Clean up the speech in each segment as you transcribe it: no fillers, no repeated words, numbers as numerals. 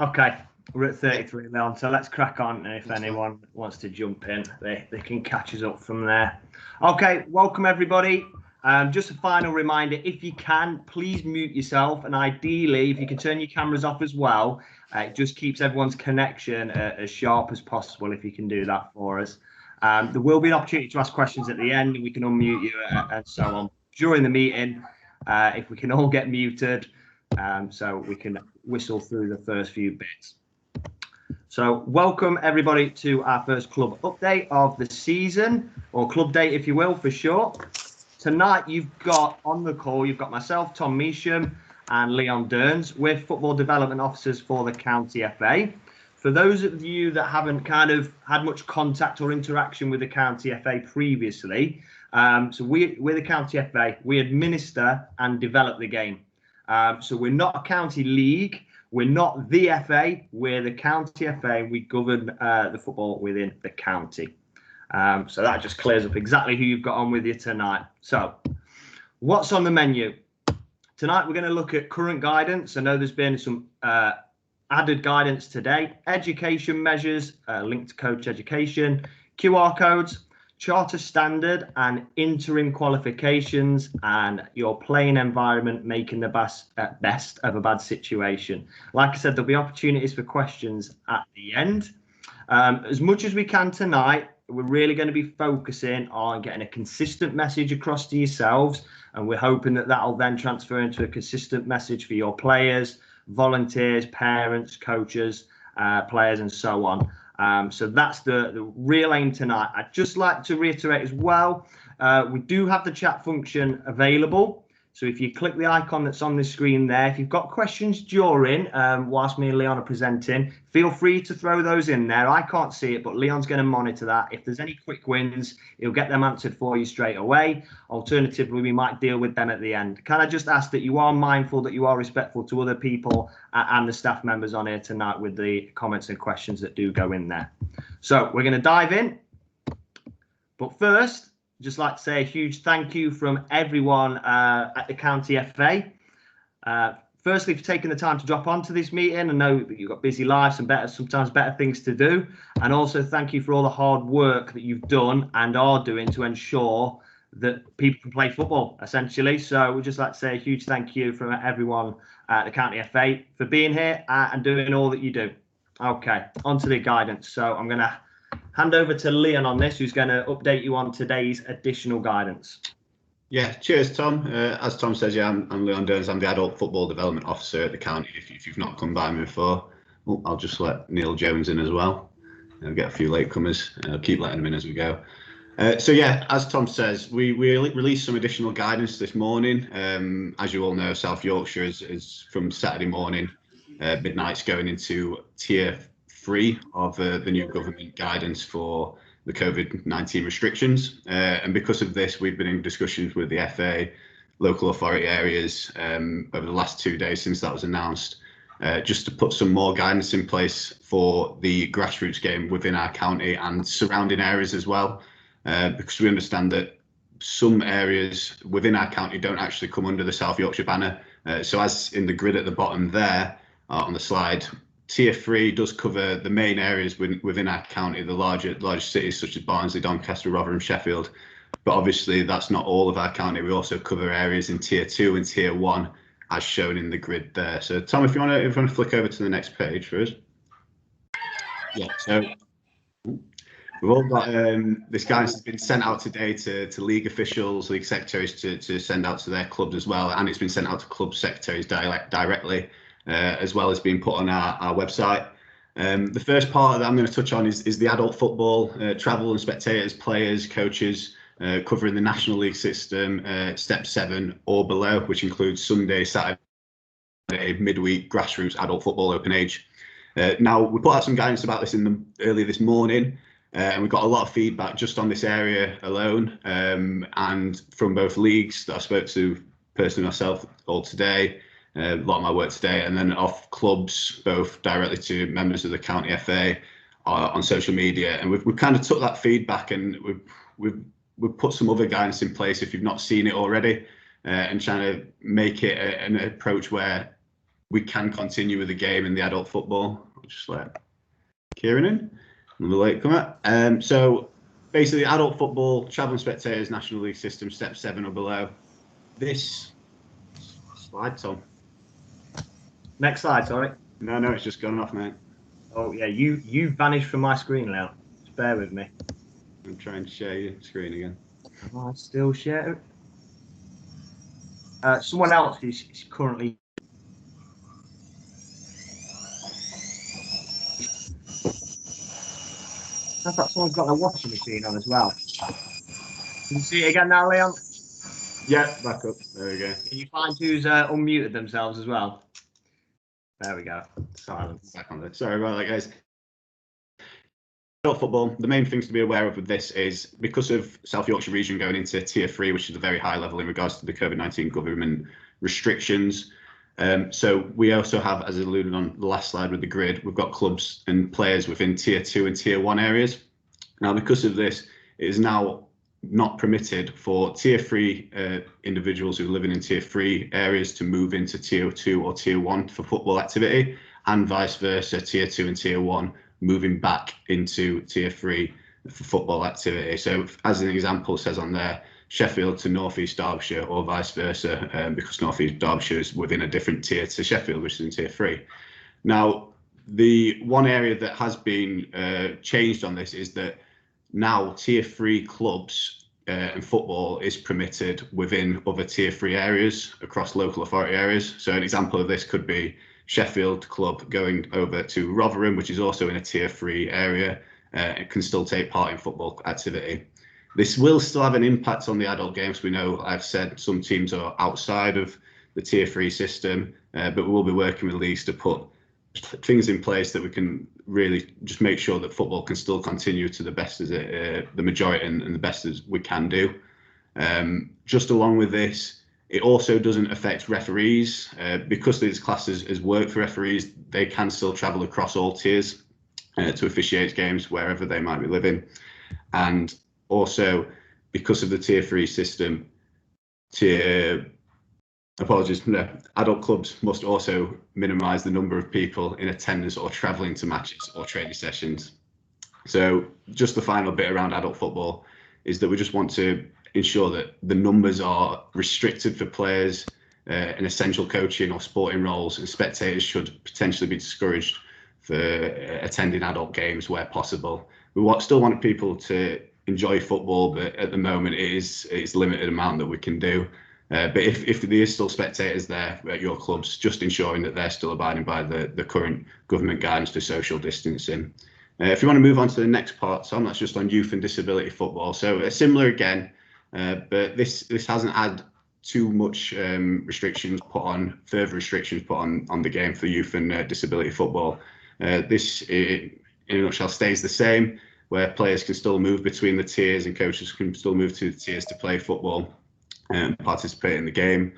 Okay, we're at 33 now, so let's crack on. And if anyone wants to jump in, they can catch us up from there. Okay, welcome everybody. Just a final reminder, if you can, please mute yourself. And ideally, if you can turn your cameras off as well, it just keeps everyone's connection as sharp as possible if you can do that for us. There will be an opportunity to ask questions at the end, and we can unmute you and so on. During the meeting, if we can all get muted, so we can whistle through the first few bits. So welcome everybody to our first club update of the season, or club date if you will, for short. Tonight you've got on the call, you've got myself, Tom Measham, and Leon Dearns. We're football development officers for the County FA. For those of you that haven't kind of had much contact or interaction with the County FA previously, so we're the County FA. We administer and develop the game. So we're not a county league, we're not the FA, we're the County FA, and we govern the football within the county. So that just clears up exactly who you've got on with you tonight. So what's on the menu? Tonight we're going to look at current guidance. I know there's been some added guidance today, education measures linked to coach education, QR codes, charter standard and interim qualifications, and your playing environment making the best of a bad situation. Like I said, there'll be opportunities for questions at the end. As much as we can tonight, we're really going to be focusing on getting a consistent message across to yourselves, and we're hoping that that'll then transfer into a consistent message for your players, volunteers, parents, coaches, players, and so on. So that's the real aim tonight. I'd just like to reiterate as well, we do have the chat function available. So if you click the icon that's on the screen there, if you've got questions during whilst me and Leon are presenting, feel free to throw those in there. I can't see it, but Leon's going to monitor that. If there's any quick wins, he'll get them answered for you straight away. Alternatively, we might deal with them at the end. Can I just ask that you are mindful, that you are respectful to other people and the staff members on here tonight with the comments and questions that do go in there. So we're going to dive in. But first, just like to say a huge thank you from everyone at the County FA. Firstly, for taking the time to drop onto this meeting. I know that you've got busy lives and sometimes better things to do. And also thank you for all the hard work that you've done and are doing to ensure that people can play football, essentially. So we'd just like to say a huge thank you from everyone at the County FA for being here and doing all that you do. Okay, on to the guidance. So I'm going to hand over to Leon on this, who's going to update you on today's additional guidance. Yeah, cheers, Tom. As Tom says, yeah, I'm Leon Dearns. I'm the Adult Football Development Officer at the county. If you've not come by me before, I'll just let Neil Jones in as well. I'll get a few latecomers. I'll keep letting them in as we go. So yeah, as Tom says, we released some additional guidance this morning. As you all know, South Yorkshire is from Saturday morning, midnight's going into tier 3 of the new government guidance for the COVID-19 restrictions. And because of this, we've been in discussions with the FA, local authority areas over the last 2 days since that was announced, just to put some more guidance in place for the grassroots game within our county and surrounding areas as well, because we understand that some areas within our county don't actually come under the South Yorkshire banner. So as in the grid at the bottom there on the slide, Tier 3 does cover the main areas within our county, the larger cities such as Barnsley, Doncaster, Rotherham, Sheffield. But obviously that's not all of our county. We also cover areas in Tier 2 and Tier 1 as shown in the grid there. So Tom, if you want to flick over to the next page for us. Yeah, so we've all got this guidance has been sent out today to league officials, league secretaries to send out to their clubs as well, and it's been sent out to club secretaries directly. As well as being put on our website. The first part that I'm going to touch on is the adult football, travel and spectators, players, coaches, covering the National League system, step 7 or below, which includes Sunday, Saturday, midweek, grassroots, adult football, open age. Now, we put out some guidance about this earlier this morning, and we got a lot of feedback just on this area alone, and from both leagues that I spoke to personally myself all today, a lot of my work today, and then off clubs, both directly to members of the County FA on social media. And we've kind of took that feedback and we've put some other guidance in place if you've not seen it already, and trying to make it an approach where we can continue with the game in the adult football. I'll just let Kieran in, another latecomer. So basically, adult football, travelling spectators, National League system, step 7 or below. This slide, Tom. Next slide, sorry. No, it's just gone off, mate. Oh yeah, you vanished from my screen now. Just bear with me. I'm trying to share your screen again. I still share it. Someone else is currently. I thought someone's got a washing machine on as well. Can you see it again now, Leon? Yeah, back up. There we go. Can you find who's unmuted themselves as well? There we go. Silence. Back on it. Sorry about that, guys. Adult football, the main things to be aware of with this is because of South Yorkshire region going into tier 3, which is a very high level in regards to the COVID-19 government restrictions. So we also have, as alluded on the last slide with the grid, we've got clubs and players within tier 2 and tier 1 areas. Now, because of this, it is now not permitted for tier 3 individuals who are living in tier 3 areas to move into tier 2 or tier 1 for football activity, and vice versa, tier 2 and tier 1 moving back into tier 3 for football activity. So as an example, it says on there, Sheffield to North East Derbyshire or vice versa, because North East Derbyshire is within a different tier to Sheffield, which is in tier 3. Now, the one area that has been changed on this is that now tier 3 clubs and football is permitted within other tier 3 areas across local authority areas. So an example of this could be Sheffield club going over to Rotherham, which is also in a tier 3 area, and can still take part in football activity. This will still have an impact on the adult games. We know, I've said, some teams are outside of the tier 3 system, but we will be working with leagues to put things in place that we can really just make sure that football can still continue to the best as the majority and the best as we can do. Just along with this, it also doesn't affect referees because these classes as work for referees. They can still travel across all tiers to officiate games wherever they might be living, and also because of the tier 3 system, adult clubs must also minimise the number of people in attendance or travelling to matches or training sessions. So just the final bit around adult football is that we just want to ensure that the numbers are restricted for players in essential coaching or sporting roles, and spectators should potentially be discouraged for attending adult games where possible. We still want people to enjoy football, but at the moment it's limited amount that we can do. But if there is still spectators there at your clubs, just ensuring that they're still abiding by the current government guidance to social distancing. If you want to move on to the next part, Tom, that's just on youth and disability football. So similar again, but this hasn't had too much further restrictions put on the game for youth and disability football. This, in a nutshell, stays the same, where players can still move between the tiers and coaches can still move to the tiers to play football and participate in the game.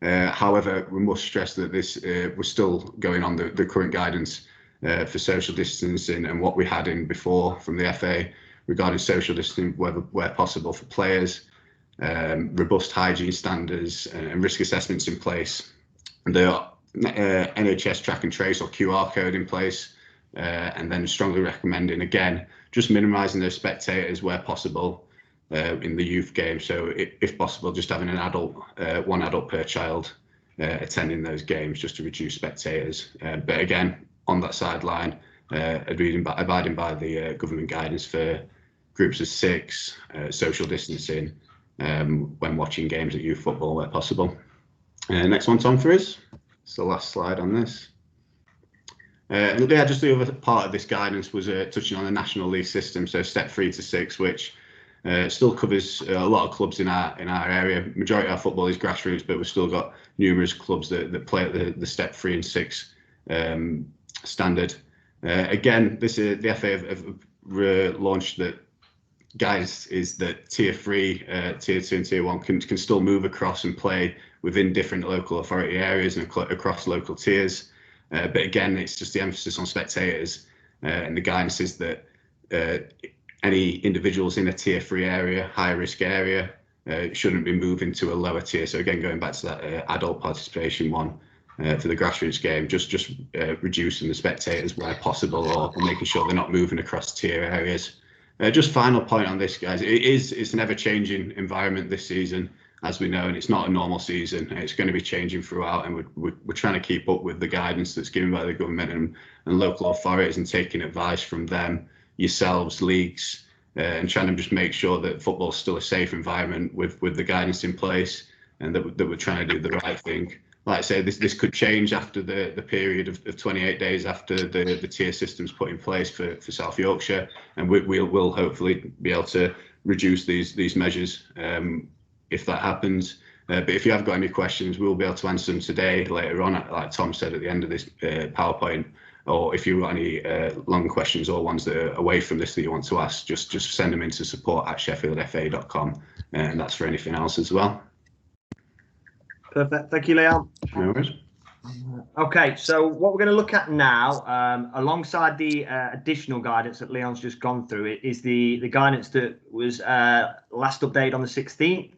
However, we must stress that this we're still going on the current guidance for social distancing and what we had in before from the FA regarding social distancing where possible for players, robust hygiene standards and risk assessments in place. The NHS track and trace or QR code in place, and then strongly recommending, again, just minimising those spectators where possible in the youth game. So if possible, just having an adult, one adult per child attending those games just to reduce spectators. But again, on that sideline, abiding by the government guidance for groups of 6, social distancing when watching games at youth football where possible. Next one, Tom, for us. It's the last slide on this. Yeah, just the other part of this guidance was touching on the National League system, so step 3 to 6, which still covers a lot of clubs in our area. Majority of our football is grassroots, but we've still got numerous clubs that play at the step 3 and 6 standard. Again, the FA have launched that guys is that tier 3, tier 2 and tier 1 can still move across and play within different local authority areas and across local tiers. But again, it's just the emphasis on spectators, and the guidance is that any individuals in a tier 3 area, high risk area, shouldn't be moving to a lower tier. So again, going back to that adult participation one, for the grassroots game, just reducing the spectators where possible, or making sure they're not moving across tier areas. Just final point on this, guys. It's an ever-changing environment this season, as we know, and it's not a normal season. It's going to be changing throughout, and we're trying to keep up with the guidance that's given by the government and local authorities, and taking advice from them, yourselves, leagues, and trying to just make sure that football's still a safe environment with the guidance in place, and that we're trying to do the right thing. Like I say, this could change after the period of 28 days after the tier system's put in place for South Yorkshire, and we'll hopefully be able to reduce these measures if that happens. But if you have got any questions, we'll be able to answer them today, later on, like Tom said at the end of this PowerPoint. Or if you've got any long questions or ones that are away from this that you want to ask, just send them into support@sheffieldfa.com, and that's for anything else as well. Perfect. Thank you, Leon. No worries. Okay, so what we're going to look at now, alongside the additional guidance that Leon's just gone through, is the guidance that was last updated on the 16th.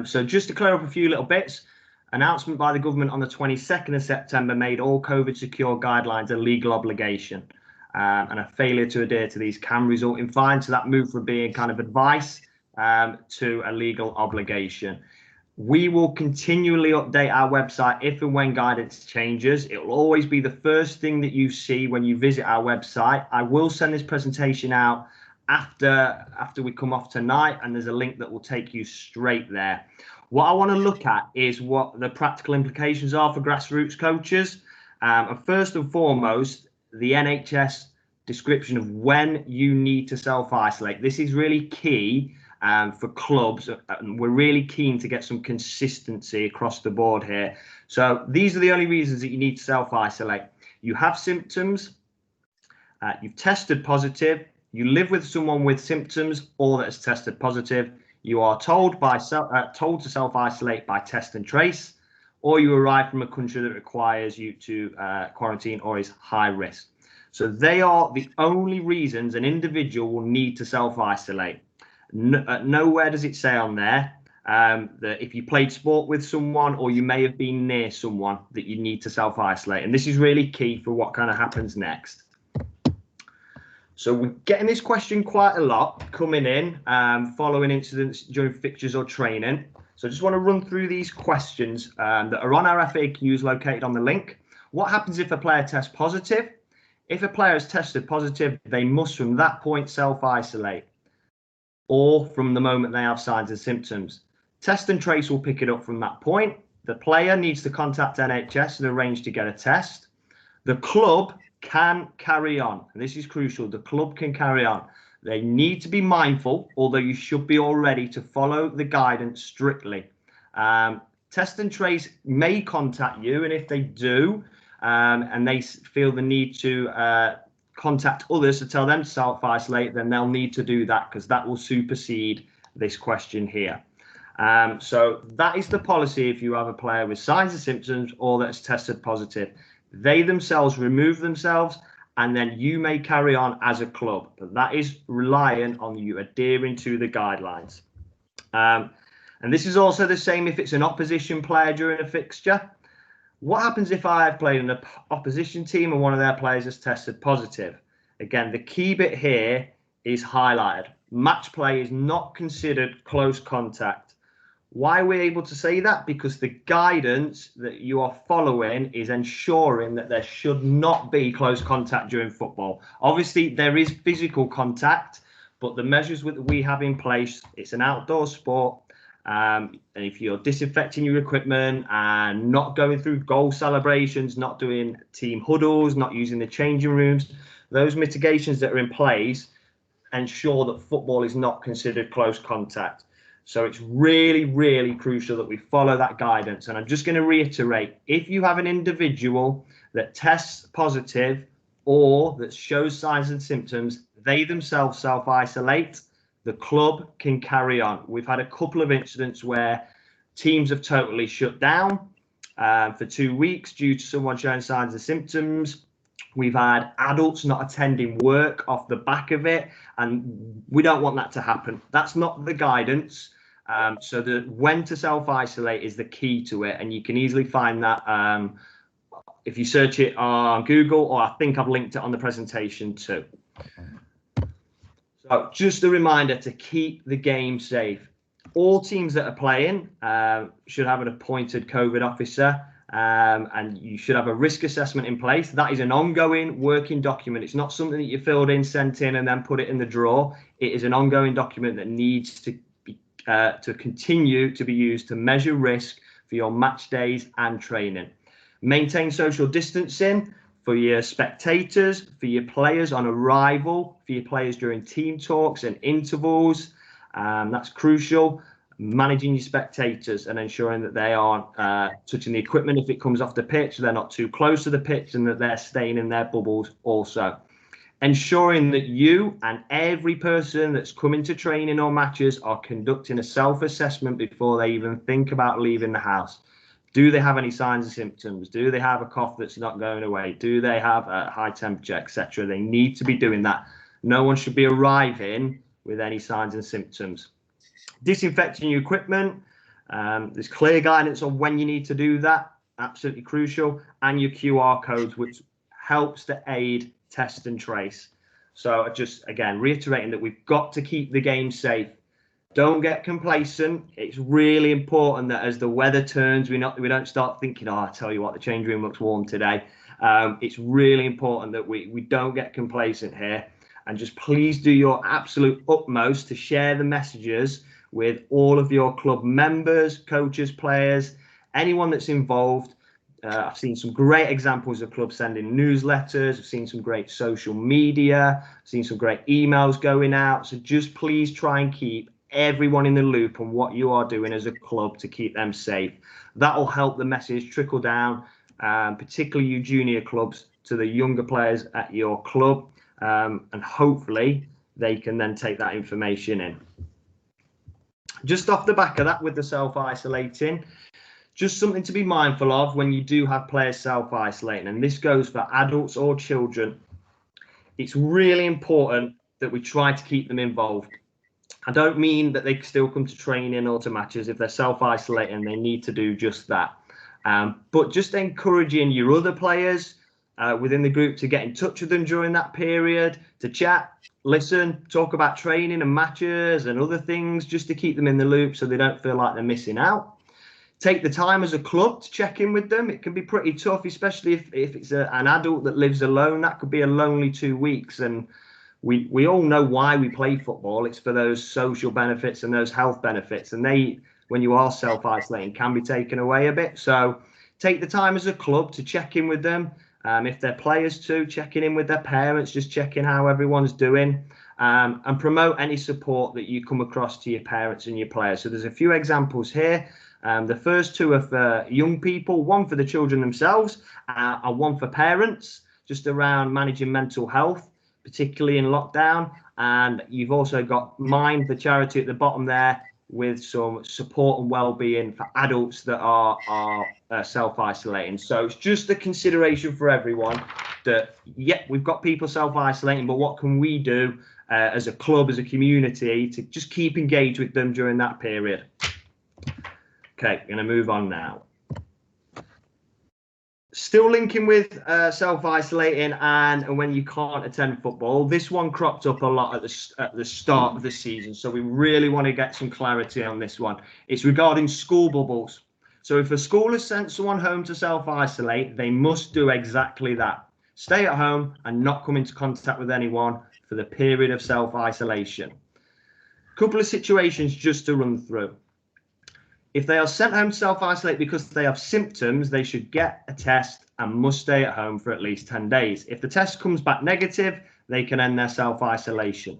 So just to clear up a few little bits, announcement by the government on the 22nd of September made all COVID secure guidelines a legal obligation, and a failure to adhere to these can result in fines. So that moved from being kind of advice to a legal obligation. We will continually update our website if and when guidance changes. It will always be the first thing that you see when you visit our website. I will send this presentation out after we come off tonight, and there's a link that will take you straight there. What I want to look at is what the practical implications are for grassroots coaches. And first and foremost, the NHS description of when you need to self-isolate. This is really key for clubs, and we're really keen to get some consistency across the board here. So these are the only reasons that you need to self-isolate. You have symptoms, you've tested positive, you live with someone with symptoms or that has tested positive, you are told to self-isolate by test and trace, or you arrive from a country that requires you to quarantine or is high risk. So they are the only reasons an individual will need to self-isolate. Nowhere does it say on there that if you played sport with someone or you may have been near someone that you need to self-isolate. And this is really key for what kind of happens next. So we're getting this question quite a lot coming in following incidents during fixtures or training. So I just want to run through these questions that are on our FAQs located on the link. What happens if a player tests positive? If a player has tested positive, they must from that point self-isolate, or from the moment they have signs and symptoms. Test and trace will pick it up from that point. The player needs to contact NHS and arrange to get a test. The club can carry on, and this is crucial. The club can carry on. They need to be mindful, although you should be all ready to follow the guidance strictly. Test and trace may contact you, and if they do, and they feel the need to contact others to tell them to self-isolate, then they'll need to do that, because that will supersede this question here. So that is the policy if you have a player with signs and symptoms or that's tested positive. They themselves remove themselves, and then you may carry on as a club, but that is reliant on you adhering to the guidelines. And this is also the same if it's an opposition player during a fixture. What happens if I have played an opposition team and one of their players has tested positive? Again, the key bit here is highlighted. Match play is not considered close contact. Why are we able to say that? Because the guidance that you are following is ensuring that there should not be close contact during football. Obviously, there is physical contact, but the measures that we have in place, it's an outdoor sport. And if you're disinfecting your equipment and not going through goal celebrations, not doing team huddles, not using the changing rooms, those mitigations that are in place ensure that football is not considered close contact. So it's really, really crucial that we follow that guidance. And I'm just going to reiterate, if you have an individual that tests positive or that shows signs and symptoms, they themselves self-isolate. The club can carry on. We've had a couple of incidents where teams have totally shut down for 2 weeks due to someone showing signs and symptoms. We've had adults not attending work off the back of it, and we don't want that to happen. That's not the guidance. So the when to self-isolate is the key to it, and you can easily find that if you search it on Google, or I think I've linked it on the presentation too. So just a reminder to keep the game safe. All teams that are playing should have an appointed COVID officer, and you should have a risk assessment in place. That is an ongoing working document. It's not something that you filled in, sent in, and then put it in the drawer. It is an ongoing document that needs to be to continue to be used to measure risk for your match days and training. Maintain social distancing for your spectators, for your players on arrival, for your players during team talks and intervals. That's crucial. Managing your spectators and ensuring that they aren't touching the equipment if it comes off the pitch, they're not too close to the pitch, and that they're staying in their bubbles also. Ensuring that you and every person that's coming to training or matches are conducting a self-assessment before they even think about leaving the house. Do they have any signs and symptoms? Do they have a cough that's not going away? Do they have a high temperature, etc.? They need to be doing that. No one should be arriving with any signs and symptoms. Disinfecting your equipment. There's clear guidance on when you need to do that. Absolutely crucial. And your QR codes, which helps to aid test and trace. So just, again, reiterating that we've got to keep the game safe. Don't get complacent. It's really important that as the weather turns, we don't start thinking, oh, I tell you what, the change room looks warm today. It's really important that we don't get complacent here, and just please do your absolute utmost to share the messages with all of your club members, coaches, players, anyone that's involved. I've seen some great examples of clubs sending newsletters. I've seen some great social media. I've seen some great emails going out. So just please try and keep everyone in the loop on what you are doing as a club to keep them safe. That will help the message trickle down, particularly you junior clubs, to the younger players at your club, and hopefully they can then take that information in. Just off the back of that, with the self-isolating, just something to be mindful of when you do have players self-isolating, and this goes for adults or children. It's really important that we try to keep them involved. I don't mean that they still come to training or to matches. If they're self-isolating, they need to do just that. But just encouraging your other players within the group to get in touch with them during that period, to chat, listen, talk about training and matches and other things, just to keep them in the loop so they don't feel like they're missing out. Take the time as a club to check in with them. It can be pretty tough, especially if it's an adult that lives alone. That could be a lonely 2 weeks. And we all know why we play football. It's for those social benefits and those health benefits. And they, when you are self-isolating, can be taken away a bit. So take the time as a club to check in with them. If they're players too, checking in with their parents, just checking how everyone's doing, and promote any support that you come across to your parents and your players. So there's a few examples here. The first two are for young people, one for the children themselves, and one for parents, just around managing mental health, particularly in lockdown. And you've also got Mind, the charity, at the bottom there, with some support and well-being for adults that are self-isolating. So it's just a consideration for everyone that, yeah, we've got people self-isolating, but what can we do as a club, as a community, to just keep engaged with them during that period? Okay, going to move on now. Still linking with self-isolating and when you can't attend football. This one cropped up a lot at the start of the season, so we really want to get some clarity on this one. It's regarding school bubbles. So if a school has sent someone home to self-isolate, they must do exactly that. Stay at home and not come into contact with anyone for the period of self-isolation. A couple of situations just to run through. If they are sent home to self-isolate because they have symptoms, they should get a test and must stay at home for at least 10 days. If the test comes back negative, they can end their self-isolation.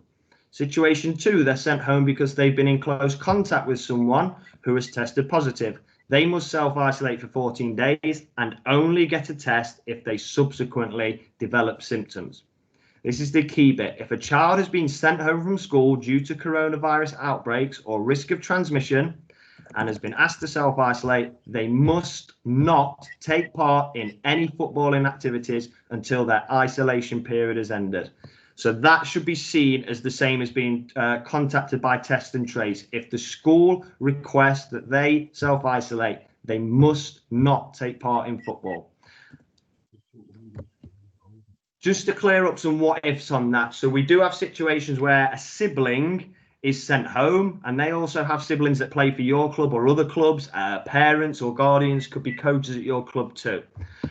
Situation 2, they're sent home because they've been in close contact with someone who has tested positive. They must self-isolate for 14 days and only get a test if they subsequently develop symptoms. This is the key bit. If a child has been sent home from school due to coronavirus outbreaks or risk of transmission, and has been asked to self-isolate, they must not take part in any footballing activities until their isolation period has ended. So that should be seen as the same as being contacted by Test and Trace. If the school requests that they self-isolate, they must not take part in football. Just to clear up some what ifs on that. So we do have situations where a sibling is sent home, and they also have siblings that play for your club or other clubs. Parents or guardians could be coaches at your club too.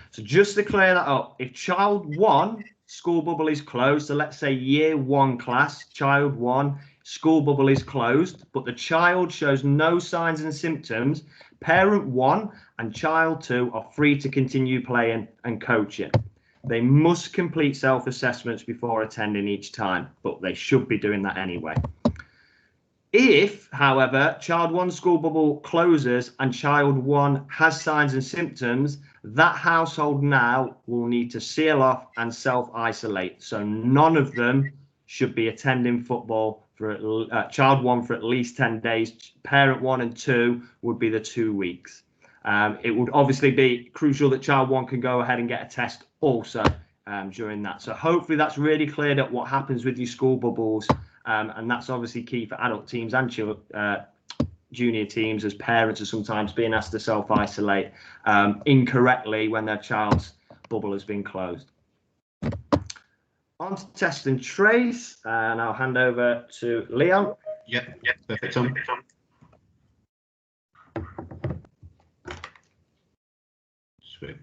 So just to clear that up, if child 1 school bubble is closed, so let's say year 1 class, child 1 school bubble is closed, but the child shows no signs and symptoms, parent 1 and child 2 are free to continue playing and coaching. They must complete self-assessments before attending each time, but they should be doing that anyway. If, however, child 1 school bubble closes and child 1 has signs and symptoms, that household now will need to seal off and self-isolate. So none of them should be attending football for child 1 for at least 10 days. Parent 1 and 2 would be the 2 weeks. It would obviously be crucial that child 1 can go ahead and get a test also during that. So hopefully that's really cleared up what happens with your school bubbles. And that's obviously key for adult teams and junior teams, as parents are sometimes being asked to self-isolate incorrectly when their child's bubble has been closed. On to Test and Trace, and I'll hand over to Leon. Yep, perfect, Tom. Sweet.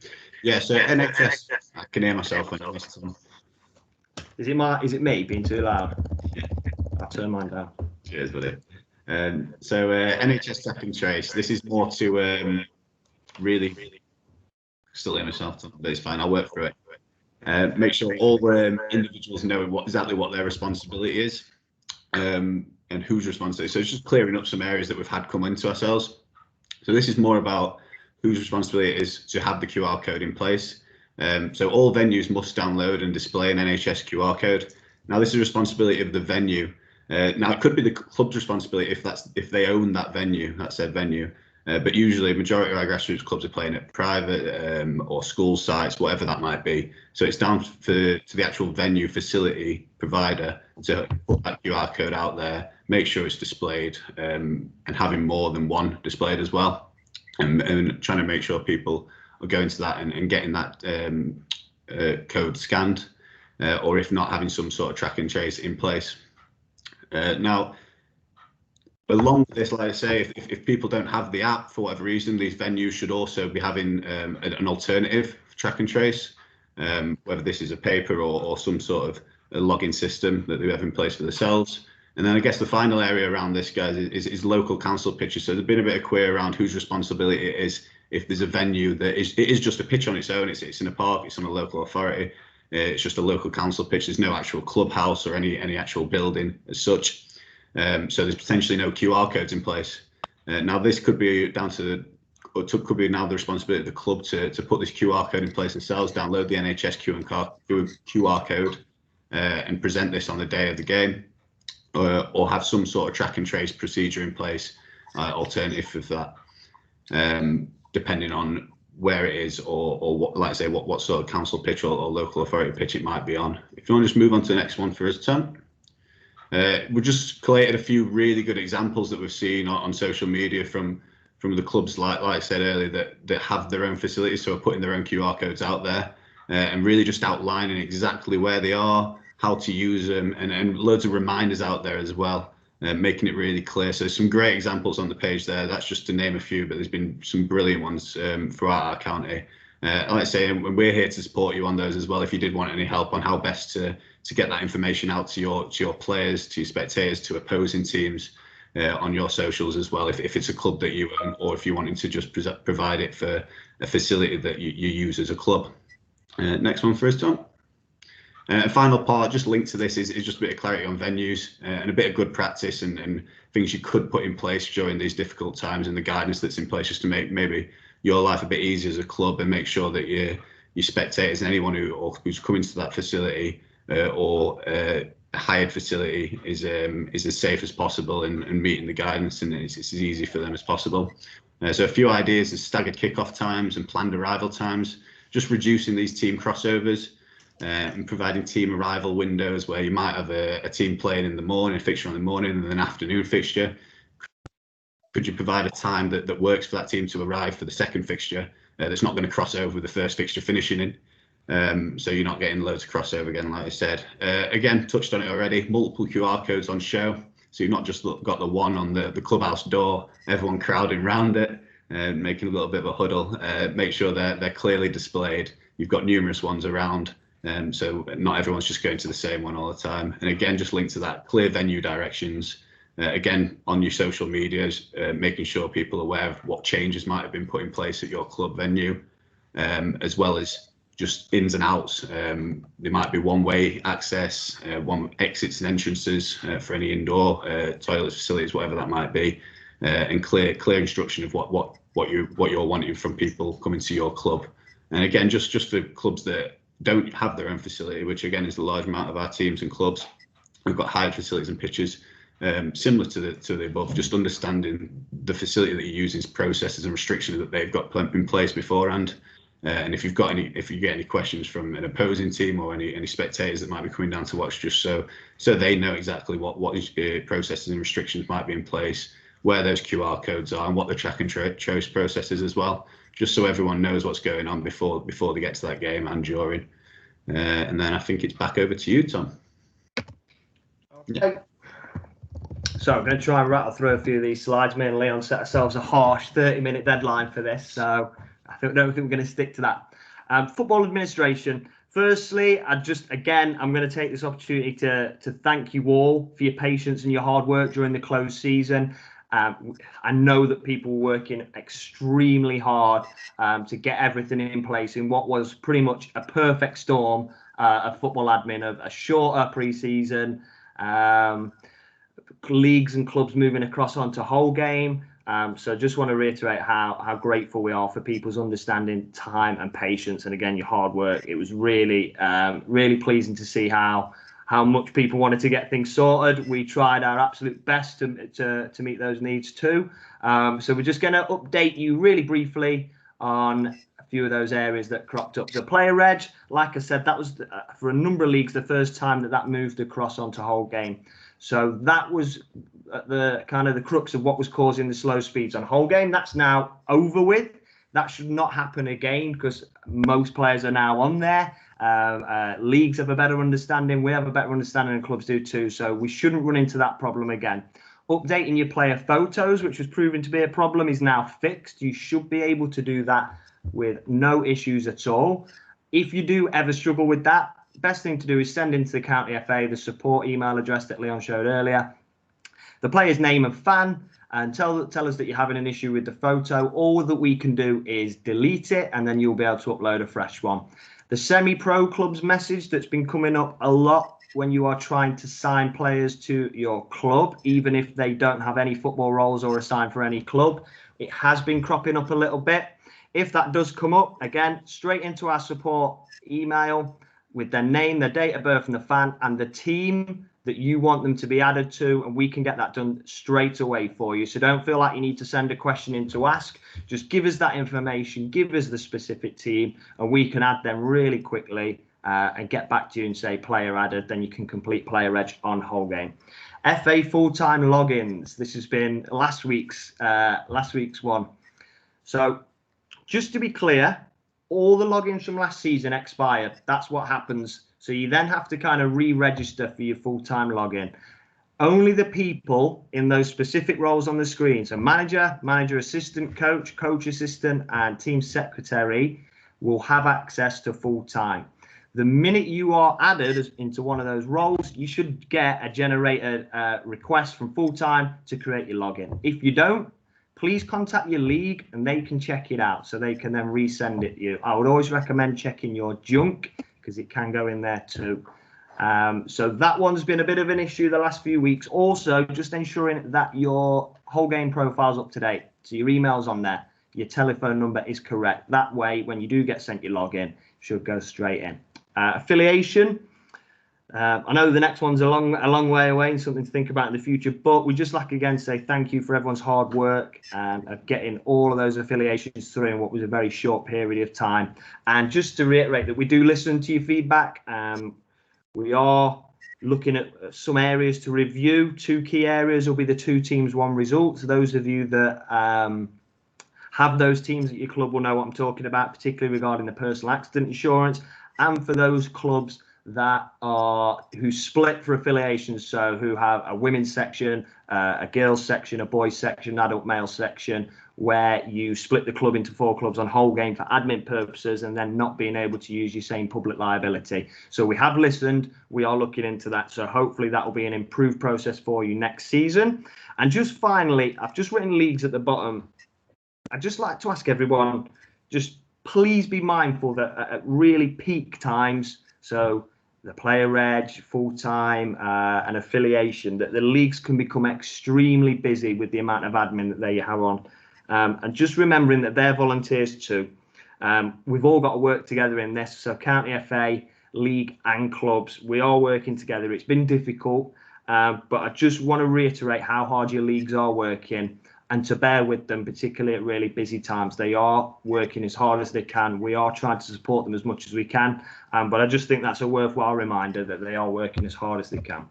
Yeah, so NHS, I can hear myself when I listen to them. Is it me being too loud? Yeah. I'll turn mine down. Cheers, buddy. So NHS Test and Trace, this is more to really still hear myself, but it's fine, I'll work through it. Make sure all individuals know exactly what their responsibility is and whose responsibility. So it's just clearing up some areas that we've had come into ourselves. So this is more about whose responsibility it is to have the QR code in place. So all venues must download and display an NHS QR code. Now this is the responsibility of the venue. Now it could be the club's responsibility if they own that venue, that's their venue. But usually, majority of our grassroots clubs are playing at private or school sites, whatever that might be. So it's down to the actual venue facility provider to put that QR code out there, make sure it's displayed, and having more than one displayed as well, and trying to make sure people are going to that and getting that code scanned, or if not, having some sort of track and trace in place. Now, along with this, like I say, if people don't have the app for whatever reason, these venues should also be having an alternative track and trace, whether this is a paper or some sort of a login system that they have in place for themselves. And then I guess the final area around this, guys, is local council pitches. So there's been a bit of query around whose responsibility it is if there's a venue that it is just a pitch on its own. It's in a park, it's on a local authority. It's just a local council pitch. There's no actual clubhouse or any actual building as such. So there's potentially no QR codes in place. Now this could be down to, or could be now the responsibility of the club to put this QR code in place themselves, download the NHS QR code and present this on the day of the game, or have some sort of track and trace procedure in place, alternative of that, depending on where it is or what, like I say, what sort of council pitch or local authority pitch it might be on. If you want to just move on to the next one for us, Tom. We've just collated a few really good examples that we've seen on social media from the clubs, like I said earlier, that have their own facilities, so are putting their own QR codes out there, and really just outlining exactly where they are, how to use them, and loads of reminders out there as well, making it really clear. So some great examples on the page there. That's just to name a few, but there's been some brilliant ones throughout our county. Like I say, and we're here to support you on those as well. If you did want any help on how best to get that information out to your players, to your spectators, to opposing teams, on your socials as well, if it's a club that you own, or if you're wanting to just provide it for a facility that you use as a club. Next one for us, Tom. A final part, just linked to this, is just a bit of clarity on venues and a bit of good practice and things you could put in place during these difficult times, and the guidance that's in place just to make maybe your life a bit easier as a club, and make sure that your spectators and anyone who's coming to that facility or a hired facility is as safe as possible and meeting the guidance, and it's as easy for them as possible. So a few ideas is staggered kickoff times and planned arrival times, just reducing these team crossovers. and providing team arrival windows where you might have a team playing in the morning, a fixture in the morning, and an afternoon fixture. Could you provide a time that works for that team to arrive for the second fixture that's not going to cross over with the first fixture finishing in? So you're not getting loads of crossover again, like I said. Again, touched on it already, multiple QR codes on show. So you've not just got the one on the clubhouse door, everyone crowding around it, making a little bit of a huddle. Make sure they're clearly displayed. You've got numerous ones around. So not everyone's just going to the same one all the time. And again, just linked to that, clear venue directions. Again, on your social medias, making sure people are aware of what changes might have been put in place at your club venue, as well as just ins and outs. There might be one-way access, one exits and entrances for any indoor toilets, facilities, whatever that might be, and clear instruction of what you're wanting from people coming to your club. And again, just for clubs that don't have their own facility, which again is the large amount of our teams and clubs, we've got hired facilities and pitches. Similar to the above, just understanding the facility that you're using's processes and restrictions that they've got in place beforehand. And if you get any questions from an opposing team or any spectators that might be coming down to watch, just so they know exactly what processes and restrictions might be in place, where those QR codes are, and what the track and trace process is as well, just so everyone knows what's going on before they get to that game and during. And then I think it's back over to you, Tom. Okay. So I'm going to try and rattle through a few of these slides. Me and Leon set ourselves a harsh 30-minute deadline for this, so I don't think we're going to stick to that. Football administration. Firstly, I'm going to take this opportunity to thank you all for your patience and your hard work during the closed season. I know that people were working extremely hard to get everything in place in what was pretty much a perfect storm of football admin, of a shorter pre-season, leagues and clubs moving across onto whole game. So just want to reiterate how grateful we are for people's understanding, time and patience, and again your hard work. It was really pleasing to see how much people wanted to get things sorted. We tried our absolute best to meet those needs too. So we're just going to update you really briefly on a few of those areas that cropped up. So player reg, like I said, that was for a number of leagues the first time that moved across onto whole game. So that was the kind of the crux of what was causing the slow speeds on whole game. That's now over with. That should not happen again because most players are now on there. Leagues have a better understanding. We have a better understanding, and clubs do too. So we shouldn't run into that problem again. Updating your player photos, which was proven to be a problem, is now fixed. You should be able to do that with no issues at all. If you do ever struggle with that, best thing to do is send into the County FA the support email address that Leon showed earlier, the player's name and fan, and tell us that you're having an issue with the photo. All that we can do is delete it, and then you'll be able to upload a fresh one. The semi-pro clubs message that's been coming up a lot when you are trying to sign players to your club, even if they don't have any football roles or are signed for any club, it has been cropping up a little bit. If that does come up, again, straight into our support email with their name, their date of birth and the fan and the team that you want them to be added to, and we can get that done straight away for you. So don't feel like you need to send a question in to ask. Just give us that information, give us the specific team, and we can add them really quickly and get back to you and say player added. Then you can complete player reg on whole game. FA full-time logins. This has been last week's one. So just to be clear, all the logins from last season expired. That's what happens. So you then have to kind of re-register for your full-time login. Only the people in those specific roles on the screen, so manager assistant, coach assistant, and team secretary will have access to full-time. The minute you are added into one of those roles, you should get a generated request from full-time to create your login. If you don't, please contact your league and they can check it out so they can then resend it to you. I would always recommend checking your junk because it can go in there too. So that one's been a bit of an issue the last few weeks. Also, just ensuring that your whole game profile's up to date. So your email's on there, your telephone number is correct. That way, when you do get sent your login, it should go straight in. Affiliation. I know the next one's a long way away and something to think about in the future, but we just like again to say thank you for everyone's hard work of getting all of those affiliations through in what was a very short period of time. And just to reiterate that we do listen to your feedback. We are looking at some areas to review. 2 key areas will be the 2 teams, 1 result. So those of you that have those teams at your club will know what I'm talking about, particularly regarding the personal accident insurance, and for those clubs who split for affiliations, so who have a women's section, a girls section, a boys section, adult male section, where you split the club into 4 clubs on whole game for admin purposes and then not being able to use your same public liability. So we have listened, we are looking into that, so hopefully that will be an improved process for you next season. And just finally, I've just written leagues at the bottom. I'd just like to ask everyone, just please be mindful that at really peak times, so the player reg, full-time, and affiliation, that the leagues can become extremely busy with the amount of admin that they have on. And just remembering that they're volunteers too. We've all got to work together in this. So County FA, league and clubs, we are working together. It's been difficult, but I just want to reiterate how hard your leagues are working and to bear with them, particularly at really busy times. They are working as hard as they can. We are trying to support them as much as we can. But I just think that's a worthwhile reminder that they are working as hard as they can.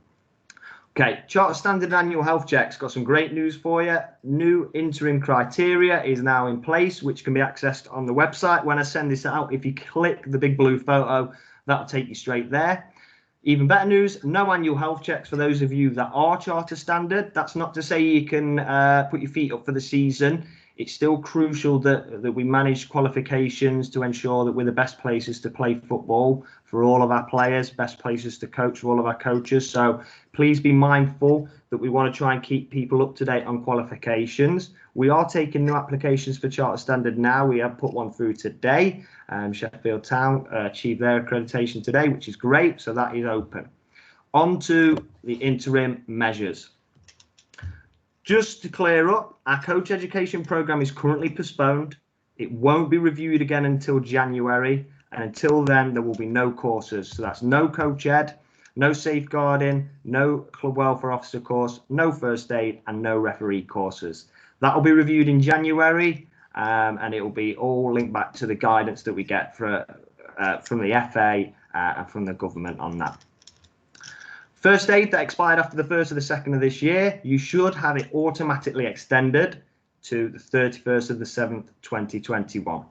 Okay, Charter Standard annual health checks. Got some great news for you. New interim criteria is now in place, which can be accessed on the website. When I send this out, if you click the big blue photo, that'll take you straight there. Even better news, no annual health checks for those of you that are Charter Standard. That's not to say you can put your feet up for the season. It's still crucial that we manage qualifications to ensure that we're the best places to play football for all of our players, best places to coach for all of our coaches. So please be mindful that we want to try and keep people up to date on qualifications. We are taking new applications for Charter Standard now. We have put one through today. Sheffield Town achieved their accreditation today, which is great. So that is open. On to the interim measures. Just to clear up, our coach education programme is currently postponed. It won't be reviewed again until January. And until then, there will be no courses. So that's no coach ed, no safeguarding, no club welfare officer course, no first aid, and no referee courses. That will be reviewed in January, and it will be all linked back to the guidance that we get from the FA and from the government on that. First aid that expired after the 1st of the 2nd of this year, you should have it automatically extended to the 31st of the 7th, 2021.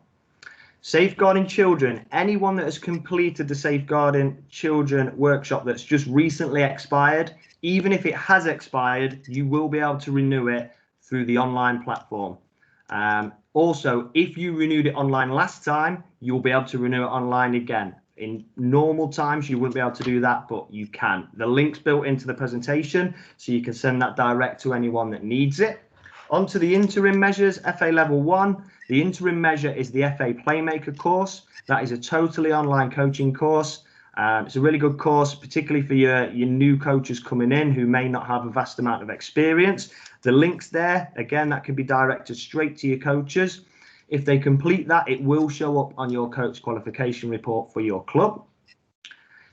Safeguarding children, anyone that has completed the Safeguarding Children workshop that's just recently expired, even if it has expired, you will be able to renew it through the online platform. Also, if you renewed it online last time, you'll be able to renew it online again. In normal times, you wouldn't be able to do that, but you can. The link's built into the presentation, so you can send that direct to anyone that needs it. On to the interim measures, FA Level 1. The interim measure is the FA Playmaker course. That is a totally online coaching course. It's a really good course, particularly for your new coaches coming in who may not have a vast amount of experience. The link's there. Again, that can be directed straight to your coaches. If they complete that, it will show up on your coach qualification report for your club.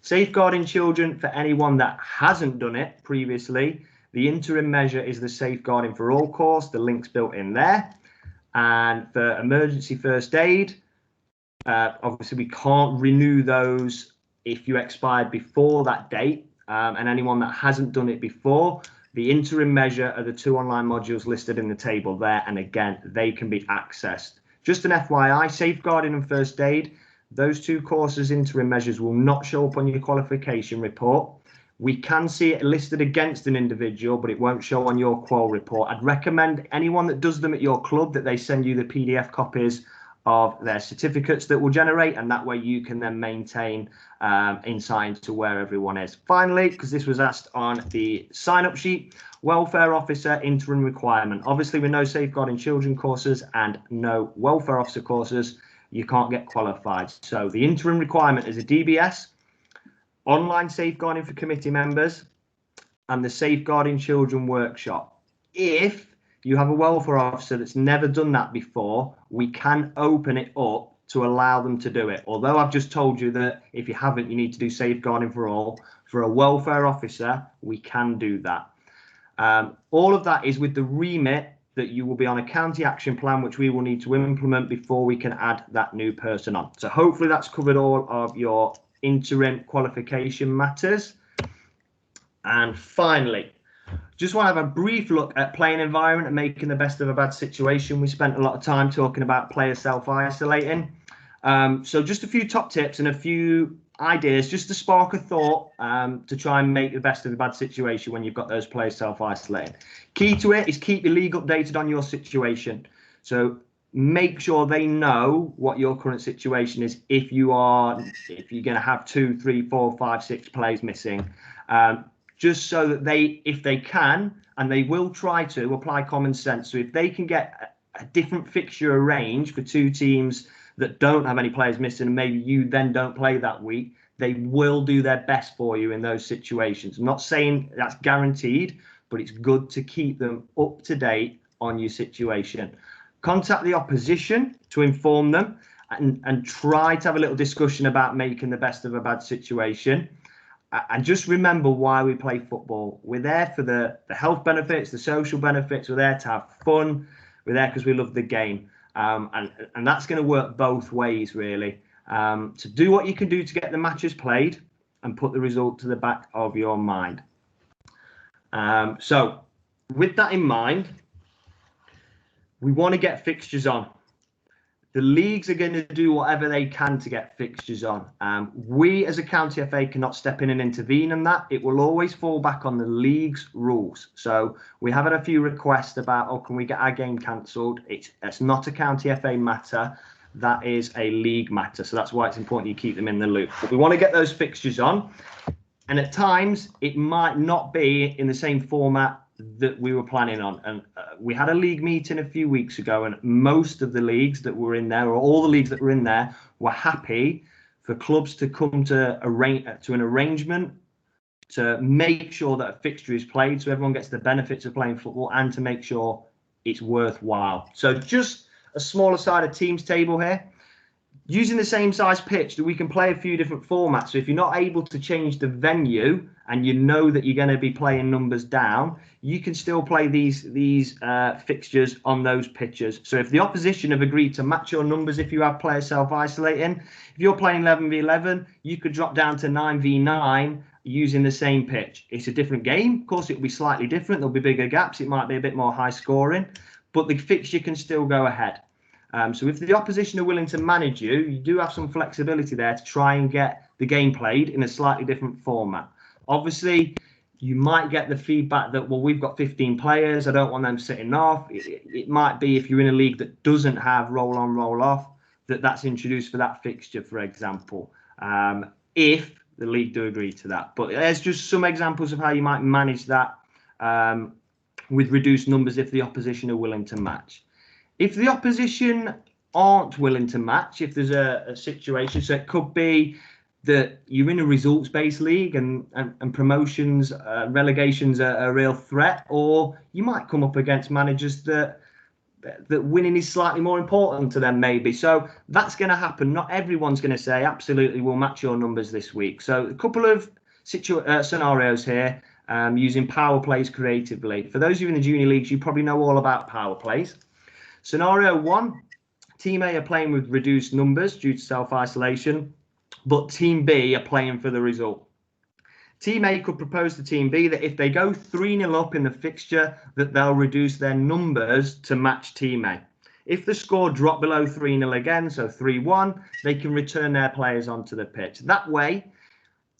Safeguarding children, for anyone that hasn't done it previously, the interim measure is the Safeguarding for All course. The link's built in there. And for emergency first aid, obviously we can't renew those if you expired before that date. And anyone that hasn't done it before, the interim measure are the 2 online modules listed in the table there. And again, they can be accessed. Just an FYI, safeguarding and first aid, those 2 courses interim measures will not show up on your qualification report. We can see it listed against an individual, but it won't show on your qual report. I'd recommend anyone that does them at your club that they send you the PDF copies of their certificates that will generate, and that way you can then maintain insight into where everyone is. Finally, because this was asked on the sign-up sheet, welfare officer interim requirement. Obviously, with no safeguarding children courses and no welfare officer courses, you can't get qualified. So the interim requirement is a DBS, online safeguarding for committee members, and the Safeguarding Children workshop. If you have a welfare officer that's never done that before, we can open it up to allow them to do it. Although I've just told you that if you haven't, you need to do safeguarding for all. For a welfare officer, we can do that. All of that is with the remit that you will be on a county action plan, which we will need to implement before we can add that new person on. So hopefully that's covered all of your interim qualification matters. And finally, just want to have a brief look at playing environment and making the best of a bad situation. We spent a lot of time talking about players self-isolating. So just a few top tips and a few ideas just to spark a thought to try and make the best of a bad situation when you've got those players self-isolating. Key to it is keep your league updated on your situation. So make sure they know what your current situation is if you're going to have 2, 3, 4, 5, 6 players missing. Just so that they, if they can, and they will try to apply common sense. So if they can get a different fixture arranged for 2 teams that don't have any players missing, and maybe you then don't play that week, they will do their best for you in those situations. I'm not saying that's guaranteed, but it's good to keep them up to date on your situation. Contact the opposition to inform them and try to have a little discussion about making the best of a bad situation. And just remember why we play football. We're there for the health benefits, the social benefits. We're there to have fun. We're there because we love the game. And that's going to work both ways, really. To do what you can do to get the matches played and put the result to the back of your mind. So with that in mind, we want to get fixtures on. The leagues are going to do whatever they can to get fixtures on. We as a county FA cannot step in and intervene in that. It will always fall back on the league's rules. So we have had a few requests about, oh, can we get our game cancelled? It's not a county FA matter. That is a league matter. So that's why it's important you keep them in the loop. But we want to get those fixtures on. And at times, it might not be in the same format that we were planning on. And we had a league meeting a few weeks ago, and most of the leagues that were in there, or all the leagues that were in there, were happy for clubs to come to an arrangement to make sure that a fixture is played so everyone gets the benefits of playing football and to make sure it's worthwhile. So just a smaller side of teams table here. Using the same size pitch, that we can play a few different formats. So if you're not able to change the venue and you know that you're going to be playing numbers down, you can still play these fixtures on those pitches. So if the opposition have agreed to match your numbers, if you have players self-isolating, if you're playing 11v11, you could drop down to 9v9 using the same pitch. It's a different game. Of course, it'll be slightly different. There'll be bigger gaps. It might be a bit more high scoring, but the fixture can still go ahead. So if the opposition are willing to manage you, you do have some flexibility there to try and get the game played in a slightly different format. Obviously, you might get the feedback that, well, we've got 15 players. I don't want them sitting off. It might be if you're in a league that doesn't have roll on, roll off, that's introduced for that fixture, for example, if the league do agree to that. But there's just some examples of how you might manage that with reduced numbers if the opposition are willing to match. If the opposition aren't willing to match, if there's a situation, so it could be that you're in a results-based league and promotions, relegations are a real threat, or you might come up against managers that winning is slightly more important to them, maybe. So that's going to happen. Not everyone's going to say, absolutely, we'll match your numbers this week. So a couple of scenarios here using power plays creatively. For those of you in the junior leagues, you probably know all about power plays. Scenario 1, Team A are playing with reduced numbers due to self-isolation, but Team B are playing for the result. Team A could propose to Team B that if they go 3-0 up in the fixture, that they'll reduce their numbers to match Team A. If the score dropped below 3-0 again, so 3-1, they can return their players onto the pitch. That way,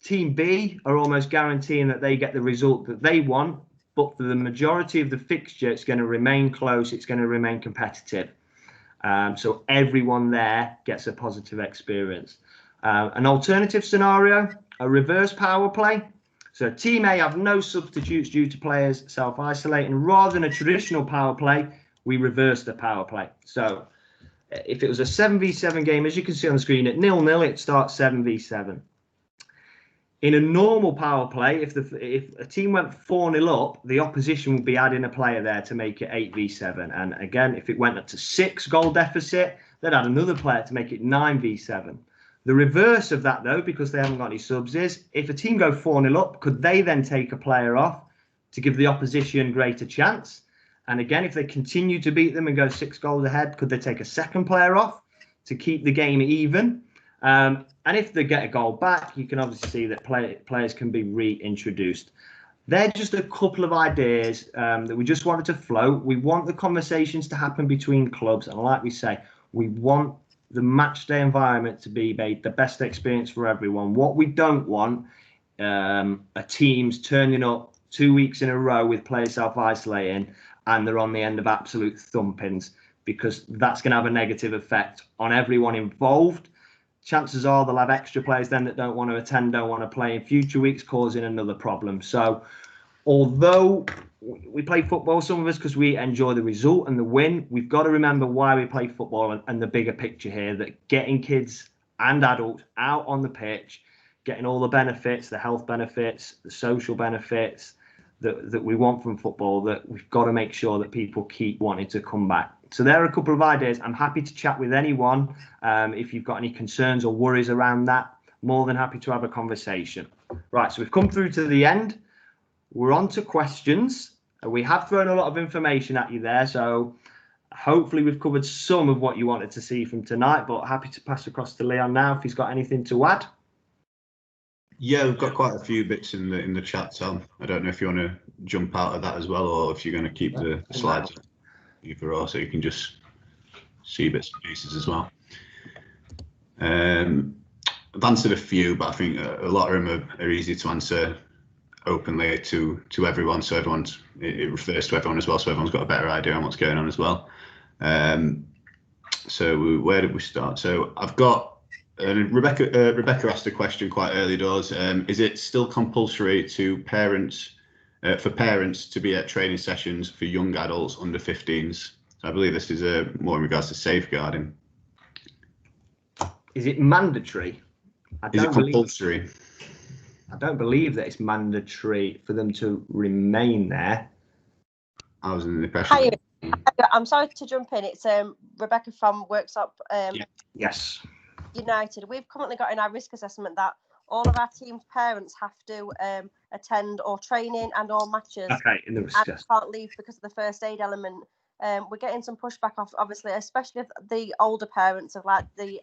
Team B are almost guaranteeing that they get the result that they want, but for the majority of the fixture, it's going to remain close. It's going to remain competitive. So everyone there gets a positive experience. An alternative scenario, a reverse power play. So Team A have no substitutes due to players self-isolating. Rather than a traditional power play, we reverse the power play. So if it was a 7v7 game, as you can see on the screen, at 0-0, it starts 7v7. In a normal power play, if a team went 4-0 up, the opposition would be adding a player there to make it 8v7. And again, if it went up to 6 goal deficit, they'd add another player to make it 9v7. The reverse of that, though, because they haven't got any subs, is if a team go 4-0 up, could they then take a player off to give the opposition greater chance? And again, if they continue to beat them and go 6 goals ahead, could they take a second player off to keep the game even? And if they get a goal back, you can obviously see that players can be reintroduced. They're just a couple of ideas that we just wanted to float. We want the conversations to happen between clubs. And like we say, we want the match day environment to be made the best experience for everyone. What we don't want are teams turning up 2 weeks in a row with players self-isolating and they're on the end of absolute thumpings, because that's going to have a negative effect on everyone involved. Chances are they'll have extra players then that don't want to attend, don't want to play in future weeks, causing another problem. So although we play football, some of us, because we enjoy the result and the win, we've got to remember why we play football and the bigger picture here, that getting kids and adults out on the pitch, getting all the benefits, the health benefits, the social benefits that we want from football, that we've got to make sure that people keep wanting to come back. So there are a couple of ideas. I'm happy to chat with anyone. If you've got any concerns or worries around that, more than happy to have a conversation. Right, so we've come through to the end. We're on to questions. We have thrown a lot of information at you there, so hopefully we've covered some of what you wanted to see from tonight, but happy to pass across to Leon now if he's got anything to add. Yeah, we've got quite a few bits in the chat, Tom. I don't know if you want to jump out of that as well, or if you're going to keep the slides either or, so you can just see bits and pieces as well. I've answered a few, but I think a lot of them are easy to answer openly to everyone, so it refers to everyone as well, so everyone's got a better idea on what's going on as well. So where did we start? So I've got Rebecca asked a question quite early doors. Is it still compulsory to parents to be at training sessions for young adults under 15s? So I believe this is more in regards to safeguarding. Is it mandatory? Is it compulsory? I don't believe that it's mandatory for them to remain there. I was in the impression. Hi, I'm sorry to jump in. It's Rebecca from Worksop Yes. United. We've currently got in our risk assessment that all of our team's parents have to attend or training and or matches. Okay, in the risk and can't leave because of the first aid element. We're getting some pushback off, obviously, especially if the older parents of like the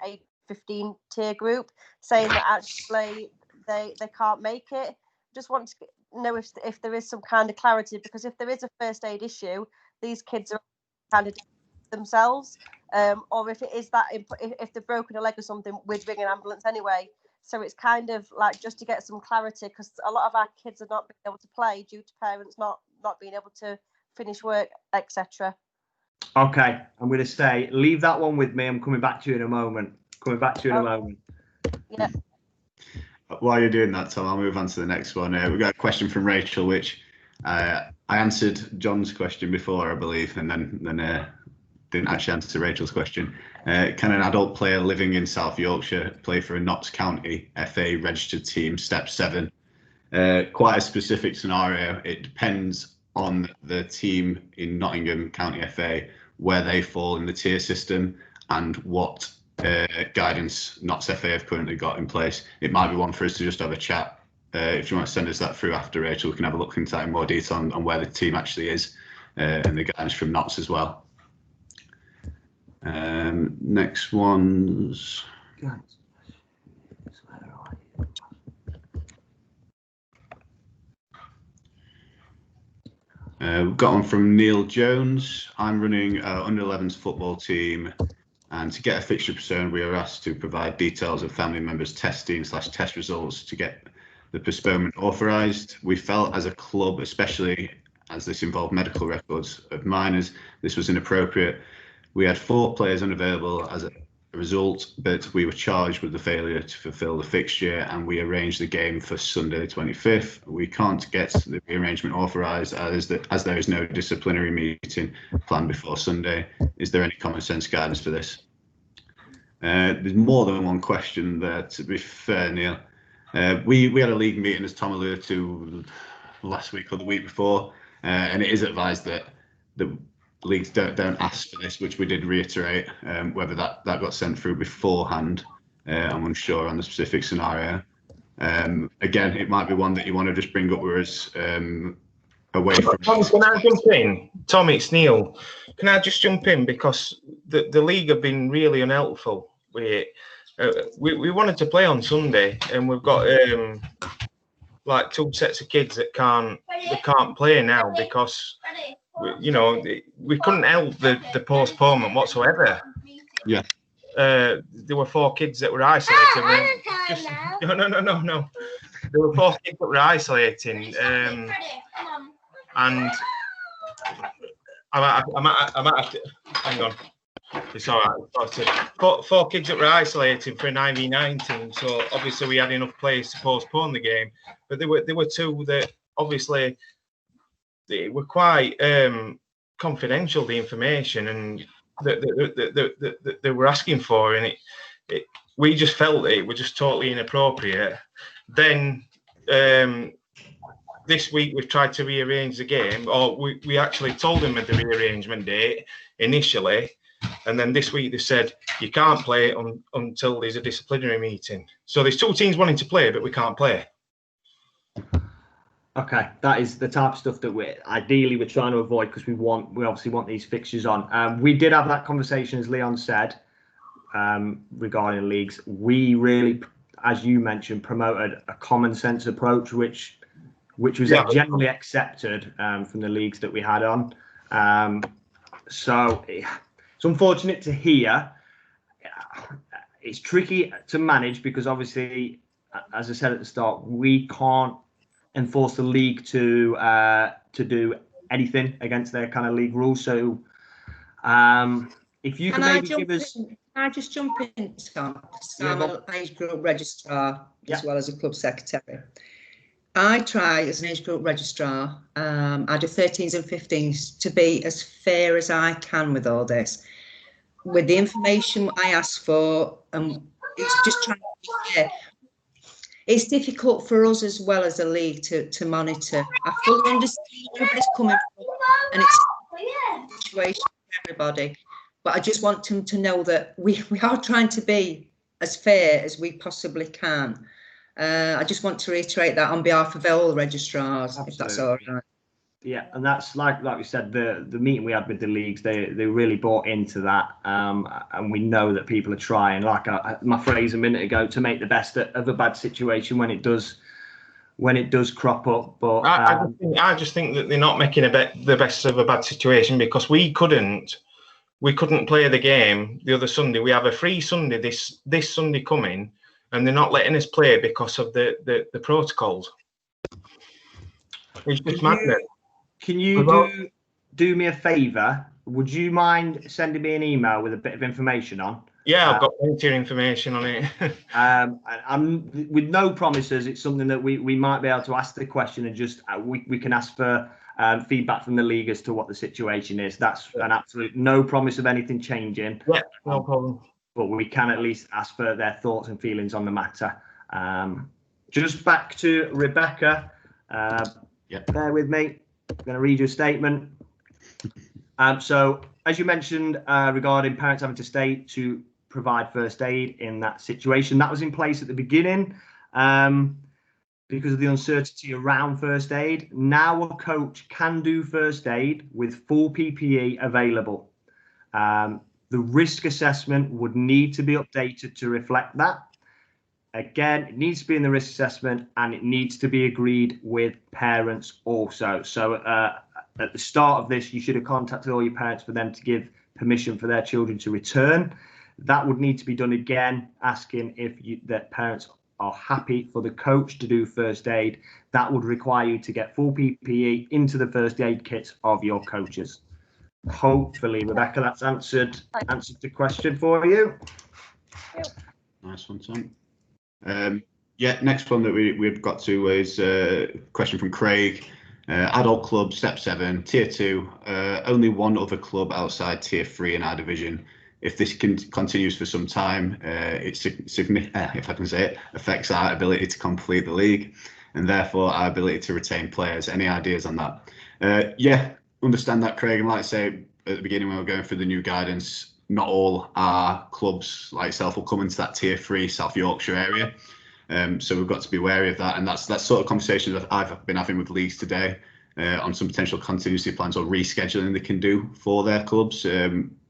8-15 tier group, saying that actually they can't make it. Just want to know if there is some kind of clarity, because if there is a first aid issue, these kids are kind of themselves, or if it is that if they've broken a leg or something, we'd ring an ambulance anyway. So it's kind of like just to get some clarity, because a lot of our kids are not being able to play due to parents not being able to finish work, etc. Okay, I'm going to say leave that one with me. I'm coming back to you in a moment. Yeah. While you're doing that, Tom, I'll move on to the next one. We've got a question from Rachel, which I answered John's question before, I believe, and then didn't actually answer Rachel's question. Can an adult player living in South Yorkshire play for a Notts County FA registered team? Step 7. Quite a specific scenario. It depends on the team in Nottingham County FA, where they fall in the tier system and what guidance Notts FA have currently got in place. It might be one for us to just have a chat. If you want to send us that through after, Rachel, we can have a look into that in more detail on where the team actually is, and the guidance from Notts as well. Next one's we've got one from Neil Jones. I'm running under 11s football team, and to get a fixture postponed, we are asked to provide details of family members' testing/test results to get the postponement authorised. We felt as a club, especially as this involved medical records of minors, this was inappropriate. We had 4 players unavailable as a result, but we were charged with the failure to fulfil the fixture, and we arranged the game for Sunday the 25th. We can't get the rearrangement authorised as there is no disciplinary meeting planned before Sunday. Is there any common sense guidance for this? There's more than one question there, to be fair, Neil. We had a league meeting, as Tom alluded to, last week or the week before, and it is advised that leagues don't ask for this, which we did reiterate. Whether that got sent through beforehand, I'm unsure on the specific scenario. Again, it might be one that you want to just bring up with us away from. Tom, can I jump in? Tom, it's Neil. Can I just jump in, because the league have been really unhelpful with it. We wanted to play on Sunday, and we've got like 2 sets of kids that can't play now because we couldn't help the postponement whatsoever. Yeah. There were 4 kids that were isolating. No. There were 4 kids that were isolating, and I might have to hang on. It's all right. 4 kids that were isolating for an 9v9 team, so obviously we had enough players to postpone the game. But there were 2 that obviously they were quite confidential, the information, and that they were asking for, and we just felt it was just totally inappropriate. Then this week we've tried to rearrange the game, or we actually told them at the rearrangement date initially, and then this week they said you can't play until there's a disciplinary meeting. So there's 2 teams wanting to play, but we can't play. Okay, that is the type of stuff that we're trying to avoid, because we obviously want these fixtures on. We did have that conversation, as Leon said, regarding leagues. We really, as you mentioned, promoted a common sense approach, which was generally accepted from the leagues that we had on. So it's unfortunate to hear. It's tricky to manage because obviously, as I said at the start, we can't enforce the league to do anything against their kind of league rules. So if you can maybe give us... Can I just jump in, Tom? I'm an age group registrar as well as a club secretary. I try as an age group registrar, I do 13s and 15s, to be as fair as I can with all this. With the information I ask for, it's just trying to be fair. It's difficult for us as well as a league to monitor. I fully understand where everybody's coming from, and it's a situation for everybody. But I just want them to know that we are trying to be as fair as we possibly can. I just want to reiterate that on behalf of all registrars, if that's all right. Yeah, and that's like we said, the meeting we had with the leagues, they really bought into that, and we know that people are trying, like my phrase a minute ago, to make the best of a bad situation when it does crop up. But I just think that they're not making the best of a bad situation, because we couldn't play the game the other Sunday. We have a free Sunday this Sunday coming, and they're not letting us play because of the protocols. It's just madness. Can you do me a favour? Would you mind sending me an email with a bit of information on? Yeah, I've got plenty of information on it. I'm with no promises. It's something that we might be able to ask the question, and just we can ask for feedback from the league as to what the situation is. That's an absolute no promise of anything changing. Yeah, no problem. But we can at least ask for their thoughts and feelings on the matter. Just back to Rebecca. Bear with me. I'm going to read you a statement. So, as you mentioned, regarding parents having to stay to provide first aid in that situation, that was in place at the beginning because of the uncertainty around first aid. Now a coach can do first aid with full PPE available. The risk assessment would need to be updated to reflect that. Again, it needs to be in the risk assessment, and it needs to be agreed with parents also. So at the start of this, you should have contacted all your parents for them to give permission for their children to return. That would need to be done again, asking if that parents are happy for the coach to do first aid. That would require you to get full PPE into the first aid kits of your coaches. Hopefully, Rebecca, that's answered the question for you. Nice one, Tom. Next one that we've got to is a question from Craig. Adult club, step 7, tier 2. Only one other club outside tier 3 in our division. If this continues for some time, it if I can say it, affects our ability to complete the league, and therefore our ability to retain players. Any ideas on that? Understand that, Craig. And like I say, at the beginning when we were going through the new guidance, not all our clubs like yourself will come into that Tier 3 South Yorkshire area. So we've got to be wary of that. And that's sort of conversations that I've been having with leagues today on some potential contingency plans or rescheduling they can do for their clubs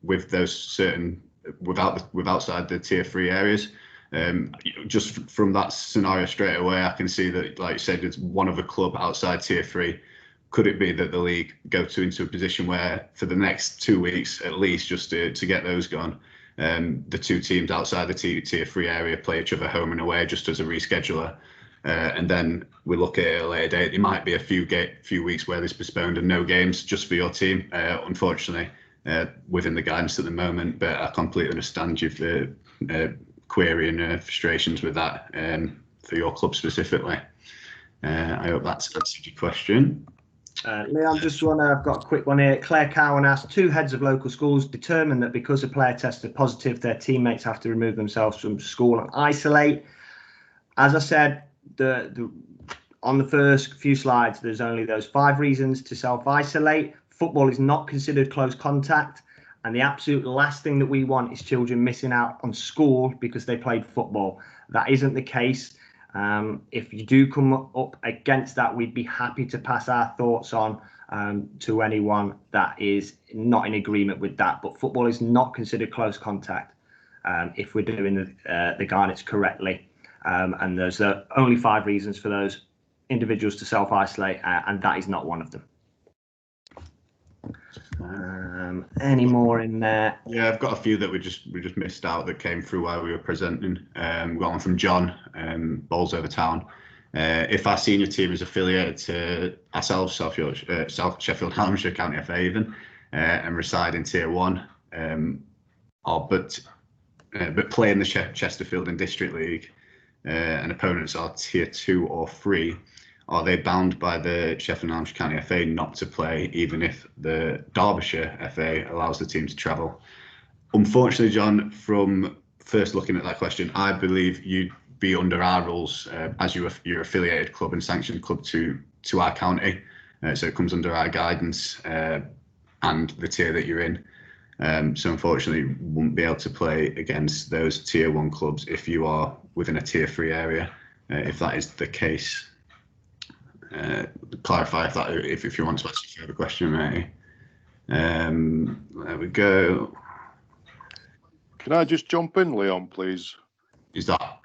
with those certain, outside the Tier 3 areas. Just from that scenario straight away, I can see that, like you said, it's one of a club outside Tier 3. Could it be that the league go into a position where for the next 2 weeks at least, just to get those gone, the two teams outside the Tier 3 area play each other home and away just as a rescheduler, and then we look at it at a later date. It might be a few weeks where there's postponed and no games just for your team, unfortunately, within the guidance at the moment. But I completely understand your query and frustrations with that for your club specifically. I hope that's answered your question. Leon, I've got a quick one here. Claire Cowan asked, 2 heads of local schools determined that because a player tested positive, their teammates have to remove themselves from school and isolate. As I said, on the first few slides, there's only those 5 reasons to self-isolate. Football is not considered close contact. And the absolute last thing that we want is children missing out on school because they played football. That isn't the case. If you do come up against that, we'd be happy to pass our thoughts on to anyone that is not in agreement with that. But football is not considered close contact if we're doing the guidance correctly. And there's only 5 reasons for those individuals to self-isolate, and that is not one of them. Any more in there? Yeah, I've got a few that we just missed out that came through while we were presenting. Got one from John, Bolsover. If our senior team is affiliated to ourselves, South Sheffield Hallamshire County FA even, and reside in Tier 1, but play in the Chesterfield and District League, and opponents are Tier 2 or 3, are they bound by the Sheffield and Hallamshire County FA not to play, even if the Derbyshire FA allows the team to travel? Unfortunately, John, from first looking at that question, I believe you'd be under our rules as you're affiliated club and sanctioned club to our county. So it comes under our guidance and the tier that you're in. So unfortunately, you won't be able to play against those Tier 1 clubs if you are within a Tier 3 area, if that is the case. Clarify if you want to ask a further question, mate. There we go. Can I just jump in, Leon, please? Is that?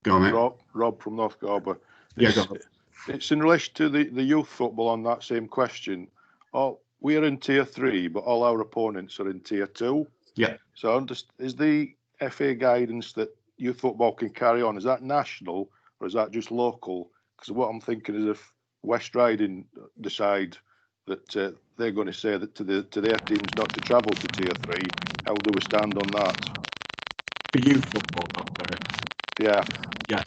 Go on, mate. Rob from North Garber. Yeah, go on. It's in relation to the youth football on that same question. We are in Tier 3, but all our opponents are in Tier 2. Yeah. So is the FA guidance that youth football can carry on, is that national or is that just local? Because what I'm thinking is if West Riding decide that they're going to say that to their teams not to travel to Tier 3, how do we stand on that? For youth football, sorry. Yeah. Yeah.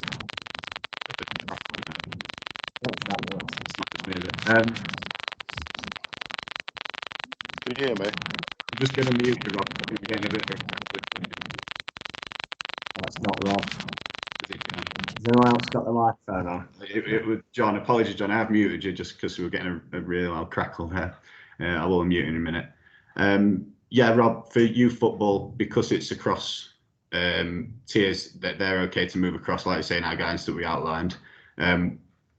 Can you hear me? I'm just going to mute you, Rob. I think we're getting a bit of That's not Rob. Has anyone else got the microphone on? It was John. Apologies, John. I have muted you just because we were getting a really loud crackle there. I will mute in a minute. Yeah, Rob, for youth football, because it's across tiers, that they're okay to move across, like I say, in our guidance that we outlined.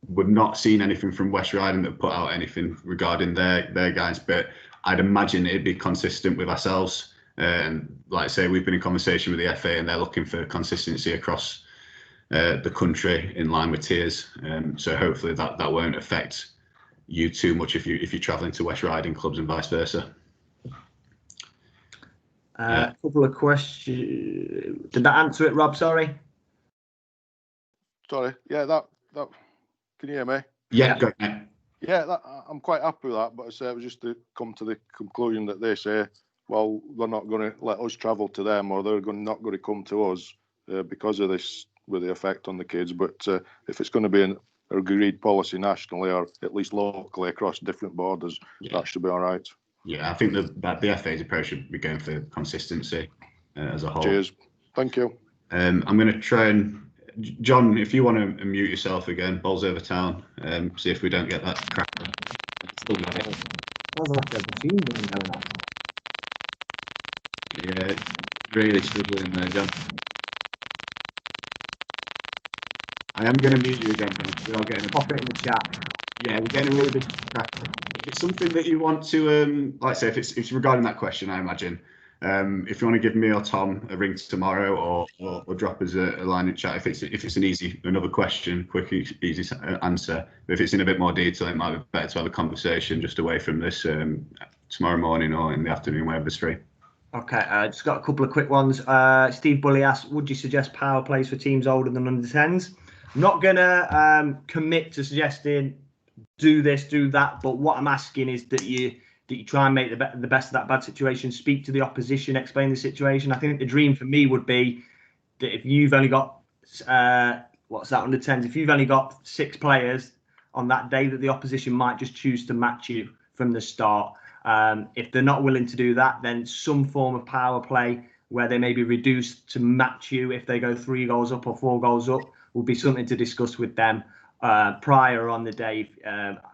We've not seen anything from West Riding that put out anything regarding their guidance, but I'd imagine it'd be consistent with ourselves. And like I say, we've been in conversation with the FA and they're looking for consistency across the country in line with tiers. So hopefully that won't affect you too much if you're travelling to West Riding clubs and vice versa. A couple of questions. Did that answer it, Rob? Sorry. Sorry. Yeah, that. Can you hear me? Yeah, go ahead. Yeah, I'm quite happy with that. But I say it was just to come to the conclusion that they say, well, they're not going to let us travel to them, or they're not going to come to us because of this, with the effect on the kids. But if it's going to be an agreed policy nationally or at least locally across different borders, that should be all right. Yeah, I think that the FA's approach should be going for consistency as a whole. Cheers. Thank you. I'm going to try and, John, if you want to mute yourself again, Bolsover Town, see if we don't get that crack. Still got it. Sounds like a machine gun going on. really struggling there, John. I am going to mute you again, man. We are getting Pop it in the chat. Yeah, we're getting a really big crack. If it's something that you want to, like I say, if it's regarding that question, I imagine, if you want to give me or Tom a ring tomorrow, or drop us a line in chat, if it's another question, quick, easy answer. But if it's in a bit more detail, it might be better to have a conversation just away from this tomorrow morning or in the afternoon, wherever's free. Okay, just got a couple of quick ones. Steve Bully asks, would you suggest power plays for teams older than under 10s? I'm not going to commit to suggesting do this, do that, but what I'm asking is that you try and make the best of that bad situation, speak to the opposition, explain the situation. I think the dream for me would be that if you've only got, under 10s, if you've only got 6 players on that day, that the opposition might just choose to match you from the start. If they're not willing to do that, then some form of power play where they may be reduced to match you if they go 3 goals up or 4 goals up will be something to discuss with them prior on the day,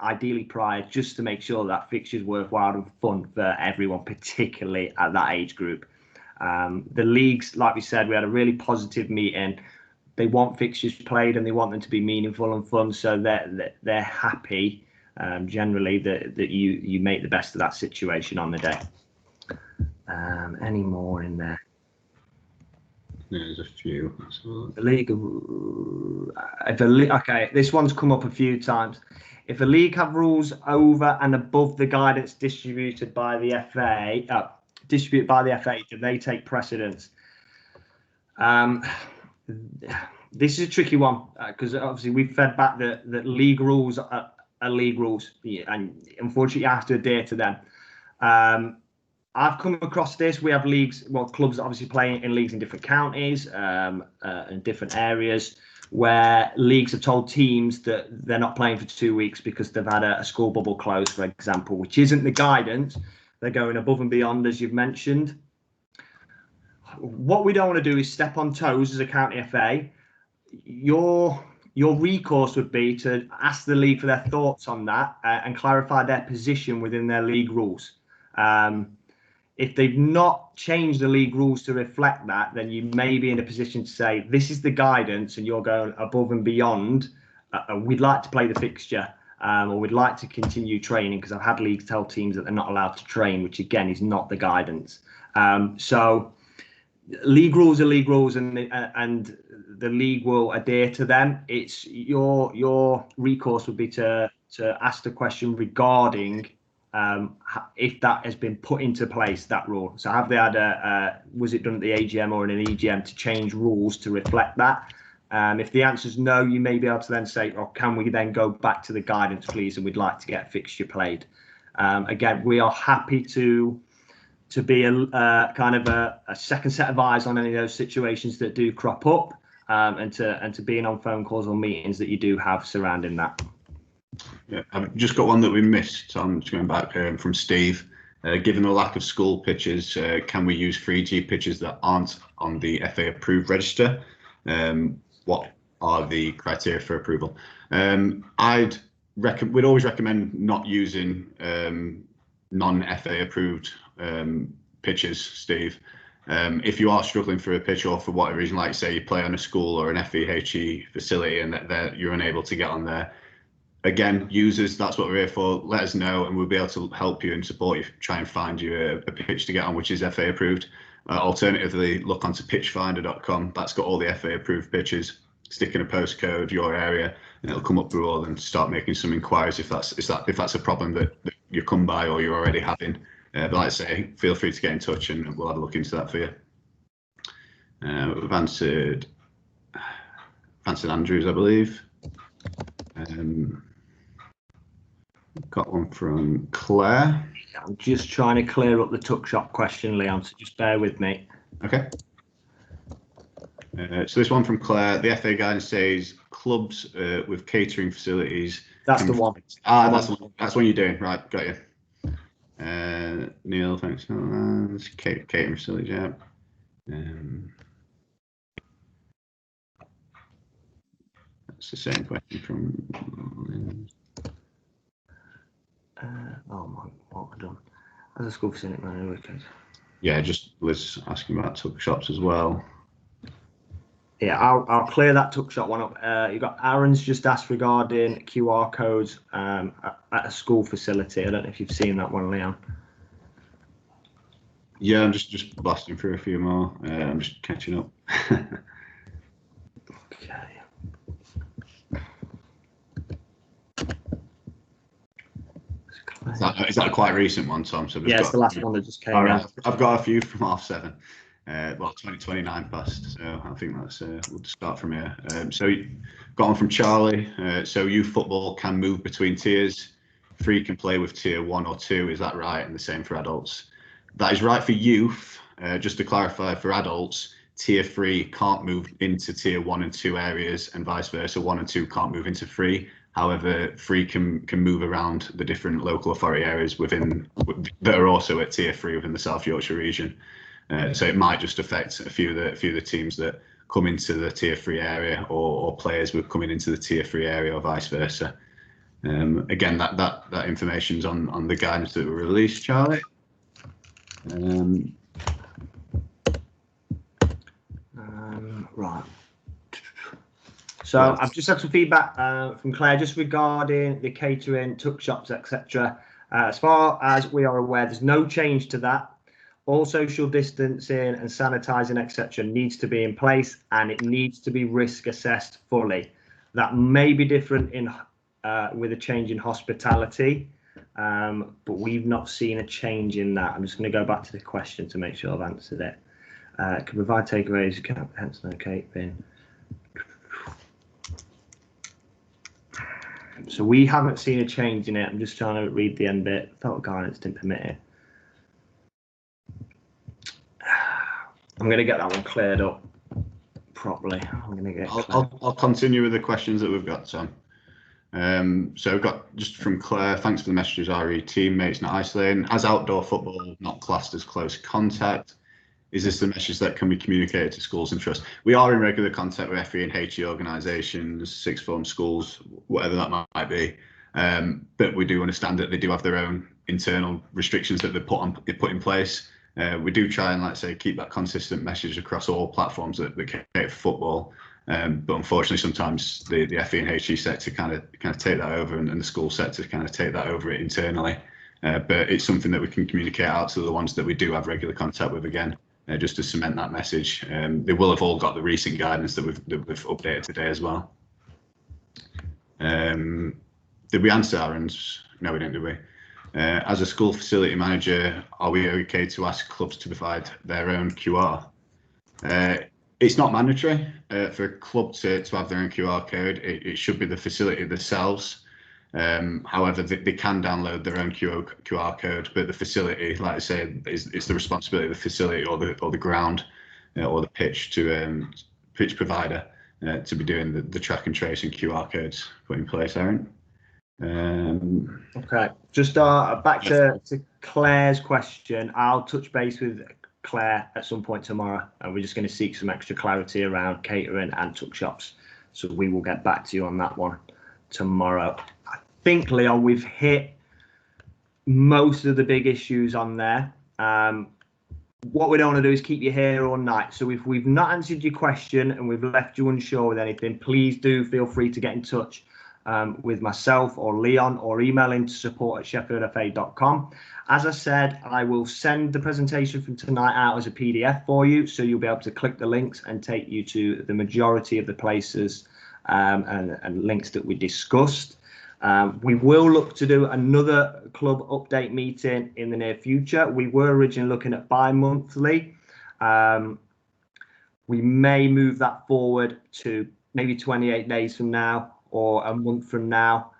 ideally prior, just to make sure that fixture's worthwhile and fun for everyone, particularly at that age group. The leagues, like we said, we had a really positive meeting. They want fixtures played and they want them to be meaningful and fun, so they're happy generally that you make the best of that situation on the day. Any more in there? There's a few. The league, okay, this one's come up a few times. If a league have rules over and above the guidance distributed by the FA, do they take precedence? This is a tricky one because obviously we've fed back that league rules are league rules, and unfortunately you have to adhere to them. I've come across this. We have leagues, clubs obviously playing in leagues in different counties, in different areas, where leagues have told teams that they're not playing for 2 weeks because they've had a school bubble close, for example, which isn't the guidance. They're going above and beyond, as you've mentioned. What we don't want to do is step on toes as a county FA. Your recourse would be to ask the league for their thoughts on that and clarify their position within their league rules. If they've not changed the league rules to reflect that, then you may be in a position to say, this is the guidance and you're going above and beyond. We'd like to play the fixture or we'd like to continue training, because I've had leagues tell teams that they're not allowed to train, which again is not the guidance. So league rules are league rules, and the league will adhere to them. It's your recourse would be to ask the question regarding if that has been put into place, that rule. So have they had was it done at the AGM or in an EGM to change rules to reflect that? If the answer is no, you may be able to then say, can we then go back to the guidance, please, and we'd like to get a fixture played. Again, we are happy to be a kind of a second set of eyes on any of those situations that do crop up, and to being on phone calls or meetings that you do have surrounding that. Yeah, I've just got one that we missed. So I'm just going back from Steve. Given the lack of school pitches, can we use 3G pitches that aren't on the FA approved register? What are the criteria for approval? We'd always recommend not using non-FA approved pitches, Steve. If you are struggling for a pitch or for whatever reason, like say you play on a school or an FEHE facility and that you're unable to get on there, again, users, that's what we're here for. Let us know and we'll be able to help you and support you, try and find you a pitch to get on which is FA approved. Alternatively, look onto pitchfinder.com. That's got all the FA approved pitches. Stick in a postcode, your area, and it'll come up through all and start making some inquiries if that's a problem that you come by or you're already having. But like I say, feel free to get in touch and we'll have a look into that for you. We've answered Andrews, I believe. Got one from Claire. I'm just trying to clear up the tuck shop question, Leon, so just bear with me. Okay. So this one from Claire, the FA guidance says clubs with catering facilities. That's the one. That's what you're doing, right? Got you. Neil, thanks. Catering facilities, yeah. That's the same question from. Oh my, what have I done? As a school facility manager, Yeah, just Liz asking about tuck shops as well. Yeah, I'll clear that tuck shop one up. You got Aaron's just asked regarding QR codes at a school facility. I don't know if you've seen that one, Leon. Yeah, I'm just blasting through a few more. I'm just catching up. Okay. Is that a quite recent one, Tom? So yeah, it's the last one that just came in. I've got a few from 7:30. Well, 29 past. So I think that's we'll just start from here. So got one from Charlie. So youth football can move between tiers. 3 can play with tier 1 or 2. Is that right? And the same for adults. That is right for youth. Just to clarify, for adults, tier 3 can't move into tier 1 and 2 areas, and vice versa. 1 and 2 can't move into 3. However, 3 can move around the different local authority areas that are also at tier 3 within the South Yorkshire region. So it might just affect a few of the teams that come into the tier 3 area, or players with coming into the tier 3 area, or vice versa. Again, that information's on the guidance that we released, Charlie. Right. So I've just had some feedback from Claire just regarding the catering, tuck shops, etc. As far as we are aware, there's no change to that. All social distancing and sanitising, etc., needs to be in place, and it needs to be risk assessed fully. That may be different in with a change in hospitality, but we've not seen a change in that. I'm just going to go back to the question to make sure I've answered it. Can provide takeaways, hence no catering. So we haven't seen a change in it. I'm just trying to read the end bit. Felt guidance didn't permit it. I'm going to get that one cleared up properly. I'm going to get. I'll continue with the questions that we've got, Tom. So we've got just from Claire. Thanks for the messages, RE. Teammates not isolating. As outdoor football not classed as close contact, is this the message that can be communicated to schools and trusts? We are in regular contact with FE and HE organisations, sixth form schools, whatever that might be. But we do understand that they do have their own internal restrictions that they put in place. We do try and, like I say, keep that consistent message across all platforms that cater for football. But unfortunately, sometimes the FE and HE sector kind of take that over, and the school sector kind of take that over it internally. But it's something that we can communicate out to the ones that we do have regular contact with again. Just to cement that message. They will have all got the recent guidance that we've updated today as well. Did we answer Aaron's? No, we didn't, did we? As a school facility manager, are we okay to ask clubs to provide their own QR? It's not mandatory for a club to have their own QR code. It should be the facility themselves. However, they can download their own QR code, but the facility, like I say, is the responsibility of the facility or the ground or the pitch provider to be doing the track and trace and QR codes put in place, Aaron. Okay, just back to Claire's question. I'll touch base with Claire at some point tomorrow, and we're just going to seek some extra clarity around catering and tuck shops. So we will get back to you on that one tomorrow. I think, Leon, we've hit most of the big issues on there. What we don't want to do is keep you here all night. So if we've not answered your question and we've left you unsure with anything, please do feel free to get in touch with myself or Leon, or email in to support@sheffieldfa.com. As I said, I will send the presentation from tonight out as a PDF for you, so you'll be able to click the links and take you to the majority of the places and links that we discussed. We will look to do another club update meeting in the near future. We were originally looking at bi-monthly. We may move that forward to maybe 28 days from now or a month from now,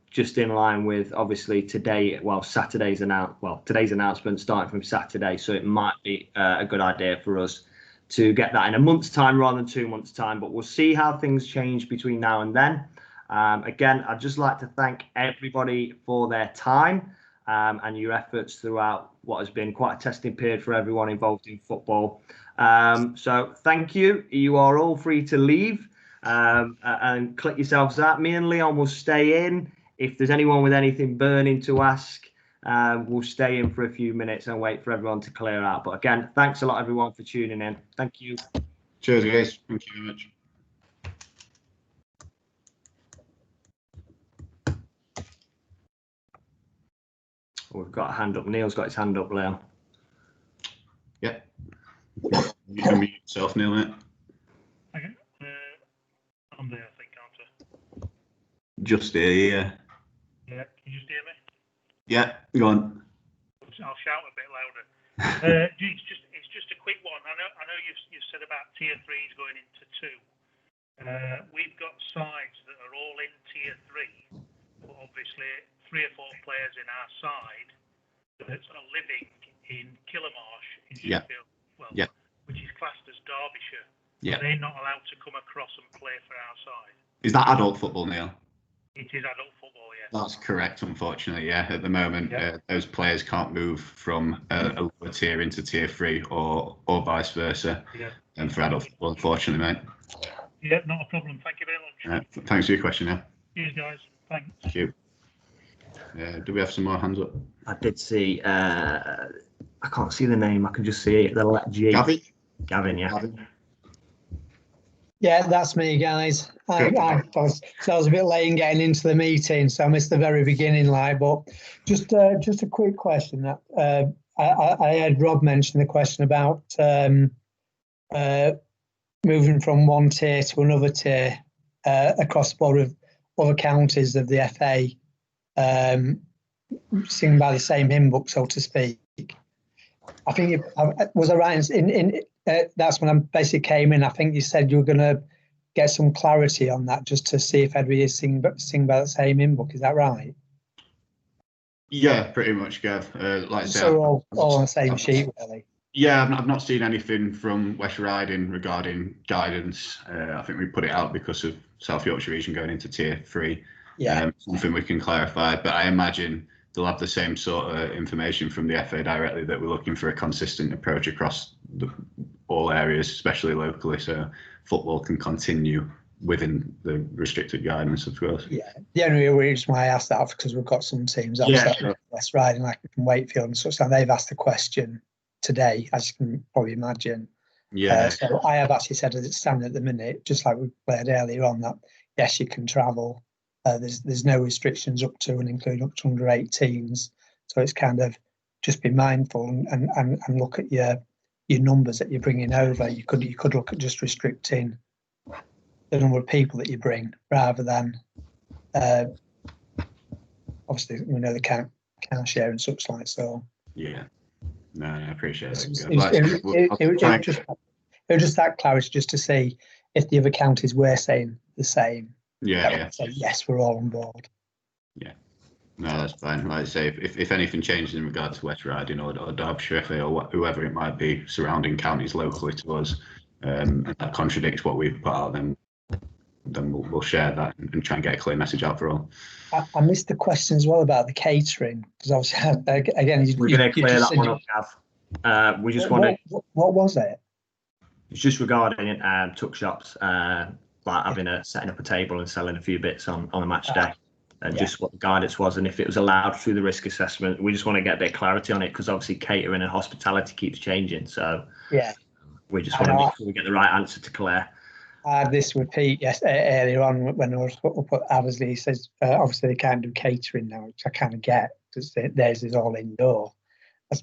just in line with obviously today's announcement starting from Saturday. So it might be a good idea for us to get that in a month's time rather than 2 months' time, but we'll see how things change between now and then. Again, I'd just like to thank everybody for their time and your efforts throughout what has been quite a testing period for everyone involved in football. So thank you. You are all free to leave and click yourselves out. Me and Leon will stay in. If there's anyone with anything burning to ask, we'll stay in for a few minutes and wait for everyone to clear out. But again, thanks a lot, everyone, for tuning in. Thank you. Cheers, guys. Thank you very much. We've got a hand up. Neil's got his hand up, Leon. Yeah. You can mute yourself, Neil, mate. Okay. I'm there, I think, aren't I? Just here, yeah. Yeah. Can you just hear me? Yeah, go on. I'll shout a bit louder. It's just a quick one. I know you've said about tier 3s going into 2. We've got sides that are all in tier 3, but obviously 3 or 4 players in our side that are living in Killamarsh in Sheffield, which is classed as Derbyshire. Yeah. They're not allowed to come across and play for our side. Is that adult football, Neil? It is adult football, yes. That's correct, unfortunately, yeah. At the moment, those players can't move from a lower tier into tier 3 or vice versa. And for adult football, unfortunately, mate. Yeah, not a problem. Thank you very much. Thanks for your question, Neil. Cheers, guys. Thanks. Thank you. Do we have some more hands up? I did see, I can't see the name, I can just see it, the letter G. Gavin, yeah. Gavin. Yeah, that's me, guys. I was a bit late in getting into the meeting, so I missed the very beginning, but just a quick question. That I had Rob mention the question about moving from one tier to another tier across the board of other counties of the FA, singing by the same hymn book, so to speak. I think was I right in that's when I basically came in. I think you said you were going to get some clarity on that, just to see if everybody is singing by the same hymn book. Is that right? Yeah, pretty much, Gav. Like I said, so all on the same sheet, really. Yeah, I've not seen anything from West Riding regarding guidance. I think we put it out because of South Yorkshire region going into tier 3. Yeah. Something we can clarify, but I imagine they'll have the same sort of information from the FA directly, that we're looking for a consistent approach across all areas, especially locally, so football can continue within the restricted guidance, of course. Yeah, the only reason why I asked that is because we've got some teams West Riding, like from Wakefield and such, and they've asked the question today, as you can probably imagine. Yeah. So I have actually said, as it stands at the minute, just like we played earlier on, that yes, you can travel. There's no restrictions up to and including up to under 18s. So it's kind of just be mindful and look at your numbers that you're bringing over. You could look at just restricting the number of people that you bring, rather than obviously we know the count share and such like so. Yeah. No, I appreciate it. It was just that clarity, just to see if the other counties were saying the same. Yeah. So yes, we're all on board. Yeah. No, that's fine. Like I say, if anything changes in regard to West Riding or Derbyshire FA or whoever it might be surrounding counties locally to us, and that contradicts what we've put out, then we'll share that and try and get a clear message out for all. I missed the question as well about the catering, because obviously again we're going to clear that one up, Gav. We just want to. What was it? It's just regarding tuck shops, like setting up a table and selling a few bits on a match day, and just what the guidance was, and if it was allowed through the risk assessment. We just want to get a bit of clarity on it, because obviously catering and hospitality keeps changing. So yeah, we just want to make sure we get the right answer to Claire. I had this repeat earlier on when I was up at Aversley. He says obviously they can't do catering now, which I kind of get, because theirs is all indoor. I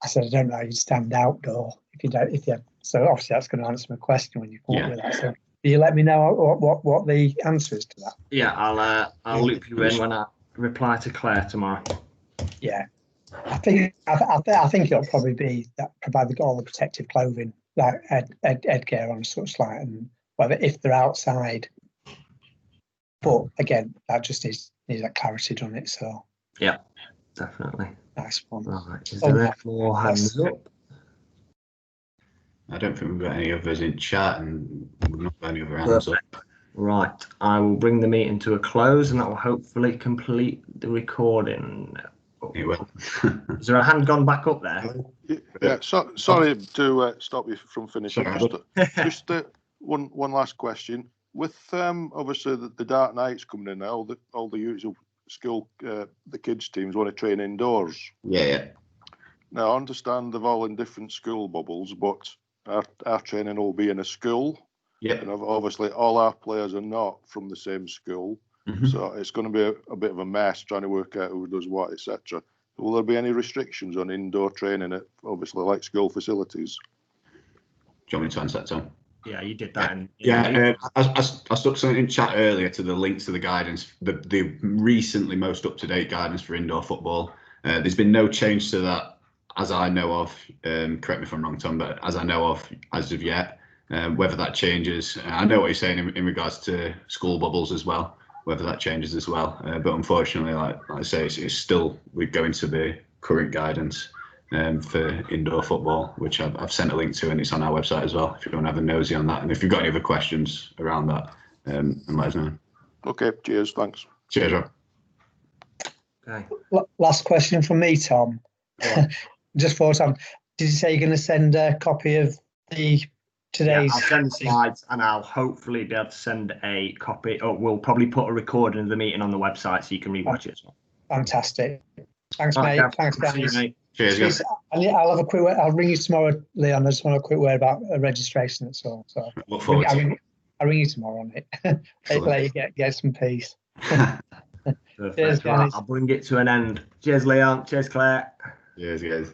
said I don't know how you stand outdoor if you don't. So obviously that's going to answer my question when you come up with that. So will you let me know what the answer is to that? Yeah, I'll loop you in when I reply to Claire tomorrow. Yeah, I think it'll probably be that, provided all the protective clothing, like headgear on such like, and whether if they're outside. But again, that just needs that clarity on it. So yeah, definitely. Nice one. Right, is there more hands up? I don't think we've got any others in chat, and we've not got any other hands up. Right, I will bring the meeting to a close, and that will hopefully complete the recording. It will. Is there a hand gone back up there? Yeah. Sorry to stop you from finishing. Just one last question. With obviously the Dark Knights coming in, all the usual school, the kids teams want to train indoors. Yeah. Now, I understand they're all in different school bubbles, but our training will be in a school. Yeah. And obviously, all our players are not from the same school. So it's going to be a bit of a mess trying to work out who does what, etc. Will there be any restrictions on indoor training at, obviously, like school facilities? Do you want me to answer that, Tom? Yeah, you did that. I stuck something in chat earlier to the link to the guidance, the recently most up-to-date guidance for indoor football. There's been no change to that as I know of. Correct me if I'm wrong, Tom, but as I know of as of yet. Whether that changes, I know what you're saying in regards to school bubbles as well, whether that changes as well. But unfortunately, like I say, it's still, we go into the current guidance for indoor football, which I've sent a link to, and it's on our website as well, if you want to have a nosy on that. And if you've got any other questions around that, and let us know. Okay, cheers, thanks. Cheers, Rob. Okay. Last question from me, Tom. Yeah. Just for Tom, did you say you're going to send a copy of today's? I'll send the slides, and I'll hopefully be able to send a copy. Or we'll probably put a recording of the meeting on the website so you can rewatch it as well. Fantastic. Thanks, mate. Thanks, guys. Cheers, guys. I'll have a quick word. I'll ring you tomorrow, Leon. I just want a quick word about registration. That's all. So Look forward to it. I'll ring you tomorrow on it. Hopefully, get some peace. Cheers, guys. I'll bring it to an end. Cheers, Leon. Cheers, Claire. Cheers, guys.